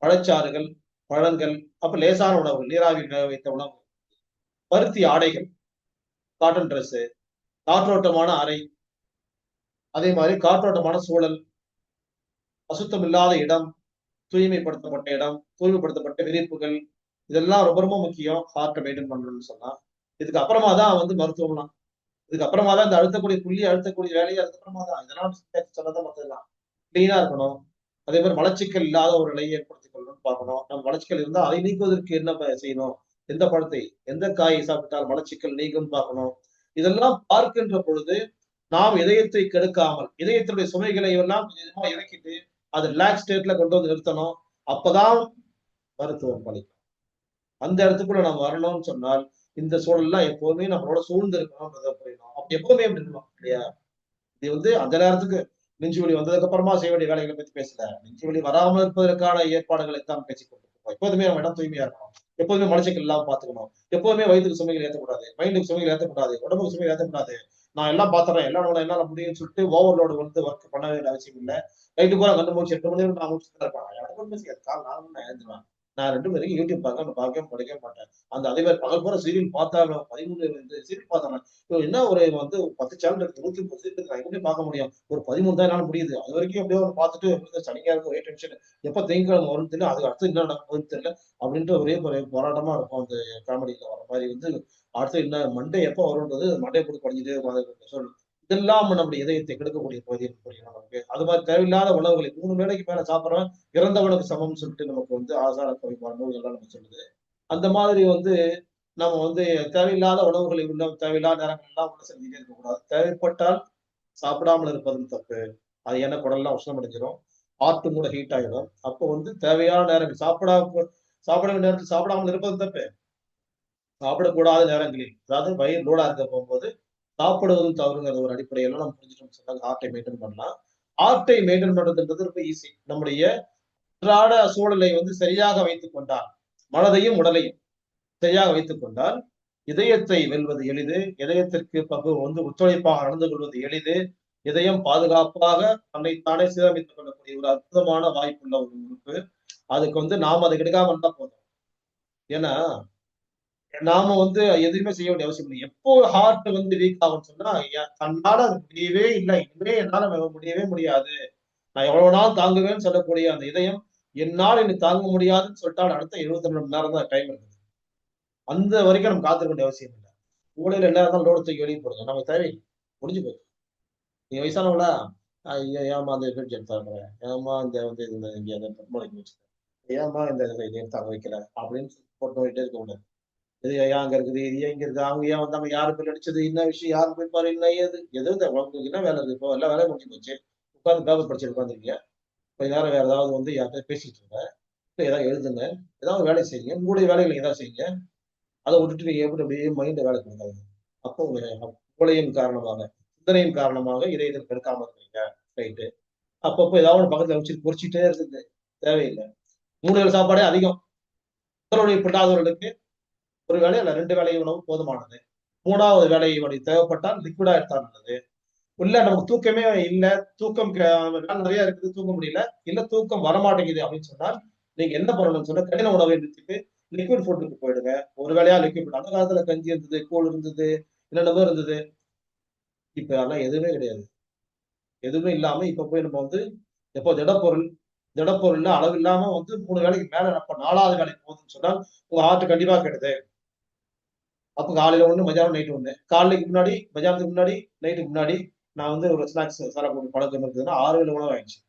பழச்சாறுகள், பழங்கள், அப்ப லேசான உணவுகள், நீராவி வேக வைத்த உணவு, பருத்தி ஆடைகள், காட்டன் ட்ரெஸ், காற்றோட்டமான அறை, அதே மாதிரி காற்றோட்டமான சூழல், அசுத்தம் இல்லாத இடம், தூய்மைப்படுத்தப்பட்ட இடம், தூய்மைப்படுத்தப்பட்ட விரிப்புகள், இதெல்லாம் ரொம்ப ரொம்ப முக்கியம் ஹார்ட்டை மெயின்டைன் பண்ணணும்னு சொன்னா. இதுக்கு அப்புறமா தான் வந்து மருத்துவம்லாம். இதுக்கு அப்புறமா தான் இந்த அழுத்தக்கூடிய புள்ளி அழுத்தக்கூடிய வேலையை அதுக்கப்புறமா தான். இதெல்லாம் சொன்னதான் மற்றதுதான். கிளீனா இருக்கணும். அதே மாதிரி மலச்சிக்கல் இல்லாத ஒரு நிலையை ஏற்படுத்திக் கொள்ளணும்னு பார்க்கணும். நம்ம மலச்சிக்கல் இருந்தா அதை நீக்குவதற்கு என்ன செய்யணும், எந்த பழத்தை எந்த காயை சாப்பிட்டால் மலச்சிக்கல் நீங்கும்னு பார்க்கணும். இதெல்லாம் பார்க்கின்ற பொழுது நாம் இதயத்தை கெடுக்காமல் இதயத்தினுடைய சுமைகளை எல்லாம் கொஞ்சமா இறக்கிட்டு அது ரிலாக்ஸ் ஸ்டேட்ல கொண்டு வந்து நிறுத்தணும். அப்பதான் மருத்துவம் பலிக்கும். அந்த இடத்துக்குள்ள நம்ம வரணும்னு சொன்னால் இந்த சூழல்லாம் எப்பவுமே நம்மளோட சூழ்ந்து இருக்கணும்ன்றத புரியணும். அப்படி எப்பவுமே அப்படி இருக்கணும் இல்லையா? இது வந்து அந்த நேரத்துக்கு நெஞ்சு வலி வந்ததுக்கு அப்புறமா செய்ய வேண்டிய வேலைகளை பத்தி பேசல. நெஞ்சு வலி வராமல் இருப்பதற்கான ஏற்பாடுகளை தான் பேசிக் கொண்டிருக்கோம். எப்போதுமே நம்ம இடம் தூய்மையா இருக்கணும். எப்போதுமே மலச்சிக்கல் இல்லாம பாத்துக்கணும். எப்போதுமே வயிற்றுக்கு சுமைகள் ஏற்றக்கூடாது, மைண்டுக்கு சுமைகள் ஏற்றக்கூடாது, உடம்புக்கு சுமைகள் ஏற்றக்கூடாது. நான் எல்லாம் பாத்துறேன், என்னால முடியும்னு சொல்லிட்டு ஓவர்லோடு வந்து ஒர்க் பண்ண வேண்டிய அவசியம் இல்லை. நைட்டு பூரா கண்டு மூச்சு 8 மணி நேரம் நான் முடிச்சுட்டு தான் இருப்பேன். எனக்கு ஒன்றும் செய்யாது. கால் 4 மணி நான் எழுந்துருவேன். நான் 2 மணிக்கு யூடியூப் பார்க்கவே படிக்கவே மாட்டேன். அதே மாதிரி பகல் பூரா சீரியல் பார்த்தாலும் 13 சீரியல் பார்த்தாலும் என்ன ஒரு வந்து 10 சேனல் இருக்கு, 130 சீரியல் இருக்கு. நான் எப்படி பார்க்க முடியும்? ஒரு 13 தான் என்னால முடியுது. அது வரைக்கும் எப்படியோ பார்த்துட்டு சனியா இருக்கும், ஒரே டென்ஷன். எப்ப திங்கட்கிழமை வரும்னு தெரியல, அதுக்கு அடுத்து என்ன நடக்க போகுதுன்னு தெரியல அப்படின்ட்டு ஒரே போராட்டமா இருக்கும். அந்த காமெடியில வர மாதிரி வந்து அடுத்து என்ன மண்டே எப்ப வரும்ன்றது மண்டே போட்டு படிச்சுட்டே உட்காந்து சொல்லு. இதெல்லாம் நம்முடைய இதயத்தை கெடுக்கக்கூடிய பகுதி புரியும் நமக்கு. அது மாதிரி தேவையில்லாத உணவுகளை 3 வேளைக்கு மேல சாப்பிடுறவன் இறந்தவனுக்கு சமம்னு சொல்லிட்டு நமக்கு வந்து ஆசார குறைபாடு நூல்கள்லாம் நம்ம சொல்லுது. அந்த மாதிரி வந்து நம்ம வந்து தேவையில்லாத உணவுகளை உள்ள தேவையில்லாத நேரங்கள் எல்லாம் உள்ள செஞ்சுட்டே இருக்கக்கூடாது. தேவைப்பட்டால் சாப்பிடாமல் இருப்பதும் தப்பு. அது ஏன்னா குடல்லாம் உஷ்ணம் அடைஞ்சிரும். ஹார்ட் கூட ஹீட் ஆயிடும். அப்போ வந்து தேவையான நேரங்கள் சாப்பிட வேண்டிய நேரத்தில் சாப்பிடாமல் இருப்பதும் தப்பு. சாப்பிடக்கூடாத நேரங்களில், அதாவது வயிறு லோடா இருக்க போகும்போது சாப்பிடுவதும் தவறுங்கிற ஒரு அடிப்படையில நம்ம புரிஞ்சுட்டோம்னு சொன்னாங்க. ஹார்ட்டை மெயின்டைன் பண்ணலாம். ஹார்ட்டை மெயின்டைன் பண்றதுன்றது ரொம்ப ஈஸி. நம்முடைய அன்றாட சூழலை வந்து சரியாக வைத்துக் கொண்டால், மனதையும் உடலையும் சரியாக வைத்துக் கொண்டால், இதயத்தை வெல்வது எளிது. இதயத்திற்கு வந்து ஒத்துழைப்பாக நடந்து கொள்வது எளிது. இதயம் பாதுகாப்பாக தன்னைத்தானே சீரமைத்துக் கொள்ளக்கூடிய ஒரு அற்புதமான வாய்ப்புள்ள ஒரு உறுப்பு. அதுக்கு வந்து நாம அதை கெடுக்காம இருந்தா போதும். ஏன்னா நாம வந்து எதுவுமே செய்ய வேண்டிய அவசியம் இல்லை. எப்போ ஹார்ட் வந்து வீக் ஆகும்னு சொன்னா, தன்னால அது முடியவே இல்லை. இனிமே என்னால முடியவே முடியாது. நான் எவ்வளவு நாள் தாங்குவேன்னு சொல்லக்கூடிய அந்த இதயம், என்னால இனி தாங்க முடியாதுன்னு சொல்லிட்டால் அடுத்த 72 மணி நேரம் தான் டைம் இருக்குது. அந்த வரைக்கும் நம்ம காத்திருக்க வேண்டிய அவசியம் இல்லை. மூளையில என்ன இருந்தாலும் லோடு தூக்கி வெளியே போடுங்க. நமக்கு தேவையில்லை. முடிஞ்சு போச்சு. நீங்க வயசானவங்களா? ஐயோ! ஏம்மா அந்த எஃபெக்ட் எடுத்தாங்க? ஏம்மா இந்த வந்து இந்த இங்க அந்த மூளைக்கு வச்சுக்க? ஏம்மா இந்த இதை தாங்க வைக்கல? அப்படின்னு போட்டு போயிட்டே இருக்க கூடாது. இது ஏன் அங்க இருக்குது? இது ஏன் இங்க இருக்கு? அவங்க ஏன் வந்தாங்க? யாரு பேர் அடிச்சது? என்ன விஷயம்? யாரு போய் பாரு? என்ன ஏது? எதுவும் உங்களுக்கு என்ன வேலை இருக்கு? இப்போ எல்லா வேலையும் முடிஞ்சு போச்சு. உட்கார்ந்து பேப்பர் படிச்சுட்டு உட்காந்துருக்கீங்க. கொஞ்ச நேரம் வேற ஏதாவது வந்து யார்கிட்ட பேசிட்டு இருங்க. இல்ல ஏதாவது எழுதுங்க. ஏதாவது வேலை செய்யுங்க. உங்களுடைய வேலைகளை ஏதாவது செய்யுங்க. அதை விட்டுட்டு நீங்க எப்படி அப்படியே மைண்ட வேலை கொடுக்காதீங்க. அப்போ உங்க மூளையின் காரணமாக, சிந்தனையின் காரணமாக இதயத்தை கெடுக்காம இருக்கீங்க. ரைட்டு. அப்பப்போ ஏதாவது ஒரு பக்கத்துல வச்சுட்டு பொறிச்சிட்டே இருக்குது. தேவையில்லை. 3 வேளை சாப்பாடே அதிகம். உடல் உழைப்பு இல்லாதவர்களுக்கு ஒரு வேளை அல்ல 2 வேளை உணவு போதுமானது. 3வது வேளை தேவைப்பட்டால் லிக்விடா எடுத்தால் நல்லது. இல்ல நமக்கு தூக்கமே இல்ல, தூக்கம் வேலை நிறைய இருக்குது, தூங்க முடியல. இல்ல தூக்கம் வரமாட்டேங்குது அப்படின்னு சொன்னால், நீங்க என்ன பண்ணணும்னு சொன்னா, கடின உணவை நிறுத்திட்டு லிக்விட் ஃபுட்டுக்கு போயிடுங்க. ஒரு வேளையா லிக்விட் ஃபுட். அந்த காலத்துல கஞ்சி இருந்தது, கூழ் இருந்தது, என்னென்னமோ இருந்தது. இப்ப அதெல்லாம் எதுவுமே கிடையாது. எதுவுமே இல்லாம இப்ப போய் நம்ம வந்து எப்போ திடப்பொருள்ல அளவு இல்லாம வந்து 3 வேளைக்கு மேல அப்ப 4வது வேளைக்கு போகுதுன்னு சொன்னால், உங்க ஹார்ட் கண்டிப்பா கெடுது. அப்ப காலையில 1, மதியானம் நைட் 1. காலைக்கு முன்னாடி, மதியானத்துக்கு முன்னாடி, நைட்டுக்கு முன்னாடி நான் வந்து ஒரு ஸ்நாக்ஸ் சாப்பிடக்கூடிய பழக்கம் இருக்குதுன்னா 6 வேளை உணவு ஆயிடுச்சு.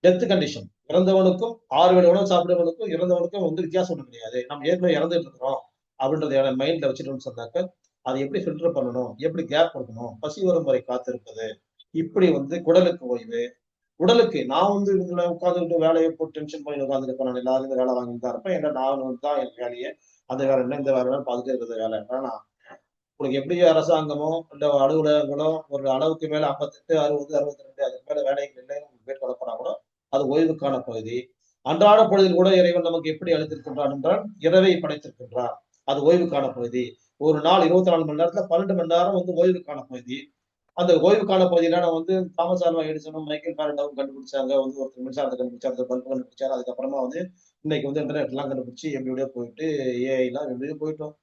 Death condition. இறந்தவனுக்கும் 6 வேளை உணவு சாப்பிடுறவனுக்கும் இறந்தவனுக்கும் வந்து வித்தியாசம் ஒண்ணும் கிடையாது. நம்ம ஏற்கனவே இறந்துட்டு இருக்கிறோம் அப்படின்றத மைண்ட்ல வச்சுட்டோம்னு சொன்னாக்க, அதை எப்படி ஃபில்டர் பண்ணணும்? எப்படி கேப் கொடுக்கணும்? பசி வரும் வரை காத்திருப்பது. இப்படி வந்து குடலுக்கு ஓய்வு. உடலுக்கு நான் வந்து இதுல உட்கார்ந்துட்டு வேலையை போட்டு டென்ஷன் பண்ணி உட்கார்ந்துருப்பேன். நான் எல்லாரும் இந்த வேலை வாங்கிட்டு தான் இருப்பேன். ஏன்னா நான் வந்து தான் என் வேலையே. அந்த வேலை என்ன, இந்த வேலை பார்த்துட்டே இருக்கிறது வேலை. வேணாம். உங்களுக்கு எப்படி அரசாங்கமோ, இல்ல அலுவலகங்களோ ஒரு அளவுக்கு மேல 58, 60, 62 அதுக்கு மேல வேலைகள் இல்லைன்னு மேற்கொள்ளப்படாங்களோ, அது ஓய்வுக்கான பகுதி. அன்றாட பொழுதில் கூட இறைவன் நமக்கு எப்படி அளித்திருக்கின்றான் என்றால், இரவை படைத்திருக்கின்றான். அது ஓய்வுக்கான பகுதி. ஒரு நாள் 24 மணி நேரத்துல 12 மணி நேரம் வந்து ஓய்வுக்கான பகுதி. அந்த ஓய்வுக்கால பகுதியில நான் வந்து தாமஸ் ஆல்வா எடிசனும், மைக்கேல் ஃபாரடேவும் கண்டுபிடிச்சாங்க. வந்து ஒருத்தர் மின்சாரத்த கண்டுபிடிச்சாரு, பல்ப் கண்டுபிடிச்சாரு. அதுக்கப்புறமா வந்து இன்னைக்கு வந்து இன்டர்நெட்லாம் கண்டுபிடிச்சு எப்படி எப்படியோ போயிட்டு, ஏஐலாம் எப்படியோ போயிட்டோம்.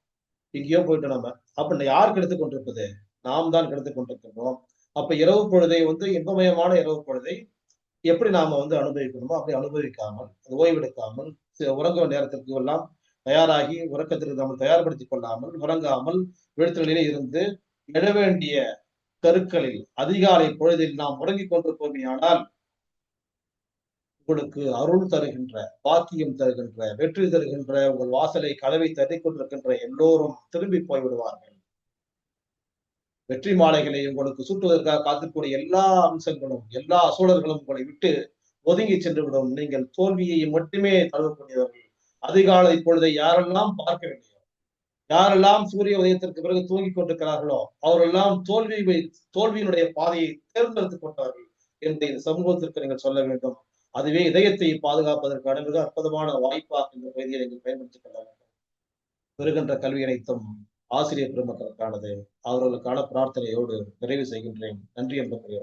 எங்கேயோ போயிட்டோம் நம்ம. அப்ப யார் கெடுத்துக் கொண்டிருப்பது? நாம் தான் கெடுத்துக் கொண்டிருக்கின்றோம். அப்ப இரவு பொழுதை வந்து இன்பமயமான இரவு பொழுதை எப்படி நாம வந்து அனுபவிக்கணுமோ, அப்படி அனுபவிக்காமல், ஓய்வெடுக்காமல், உறங்குற நேரத்திற்கு எல்லாம் தயாராகி உறக்கத்திற்கு நம்மை தயார்படுத்திக் கொள்ளாமல், உறங்காமல் விழித்த நிலையிலே இருந்து எழ வேண்டிய கருக்களில் அதிகாலை பொழுதில் நாம் உறங்கிக் கொண்டிருப்போமேயானால், உங்களுக்கு அருள் தருகின்ற, பாக்கியம் தருகின்ற, வெற்றி தருகின்ற, உங்கள் வாசலை கதவை தட்டிக் கொண்டிருக்கின்ற எல்லோரும் திரும்பி போய்விடுவார்கள். வெற்றி மாலைகளை உங்களுக்கு சூட்டுவதற்காக காத்திருக்கக்கூடிய எல்லா அம்சங்களும், எல்லா சூழல்களும் உங்களை விட்டு ஒதுங்கி சென்றுவிடும். நீங்கள் தோல்வியை மட்டுமே தழுவக்கூடியவர்கள். அதிகாலை பொழுதை யாரெல்லாம் பார்க்கவில்லையோ, யாரெல்லாம் சூரிய உதயத்திற்கு பிறகு தூங்கிக் கொண்டிருக்கிறார்களோ, அவரெல்லாம் தோல்வியினுடைய பாதையை தேர்ந்தெடுத்துக் கொண்டார்கள் என்று இந்த சமூகத்திற்கு நீங்கள் சொல்ல வேண்டும். அதுவே இதயத்தை பாதுகாப்பதற்கான மிக அற்புதமான வாய்ப்பாக இந்த பகுதியை நீங்கள் பயன்படுத்திக் கொள்ள வேண்டும். பெறுகின்ற கல்வி அனைத்தும் ஆசிரியர் பெருமக்களுக்கானது. அவர்களுக்கான பிரார்த்தனையோடு நிறைவு செய்கின்றேன். நன்றி என்பது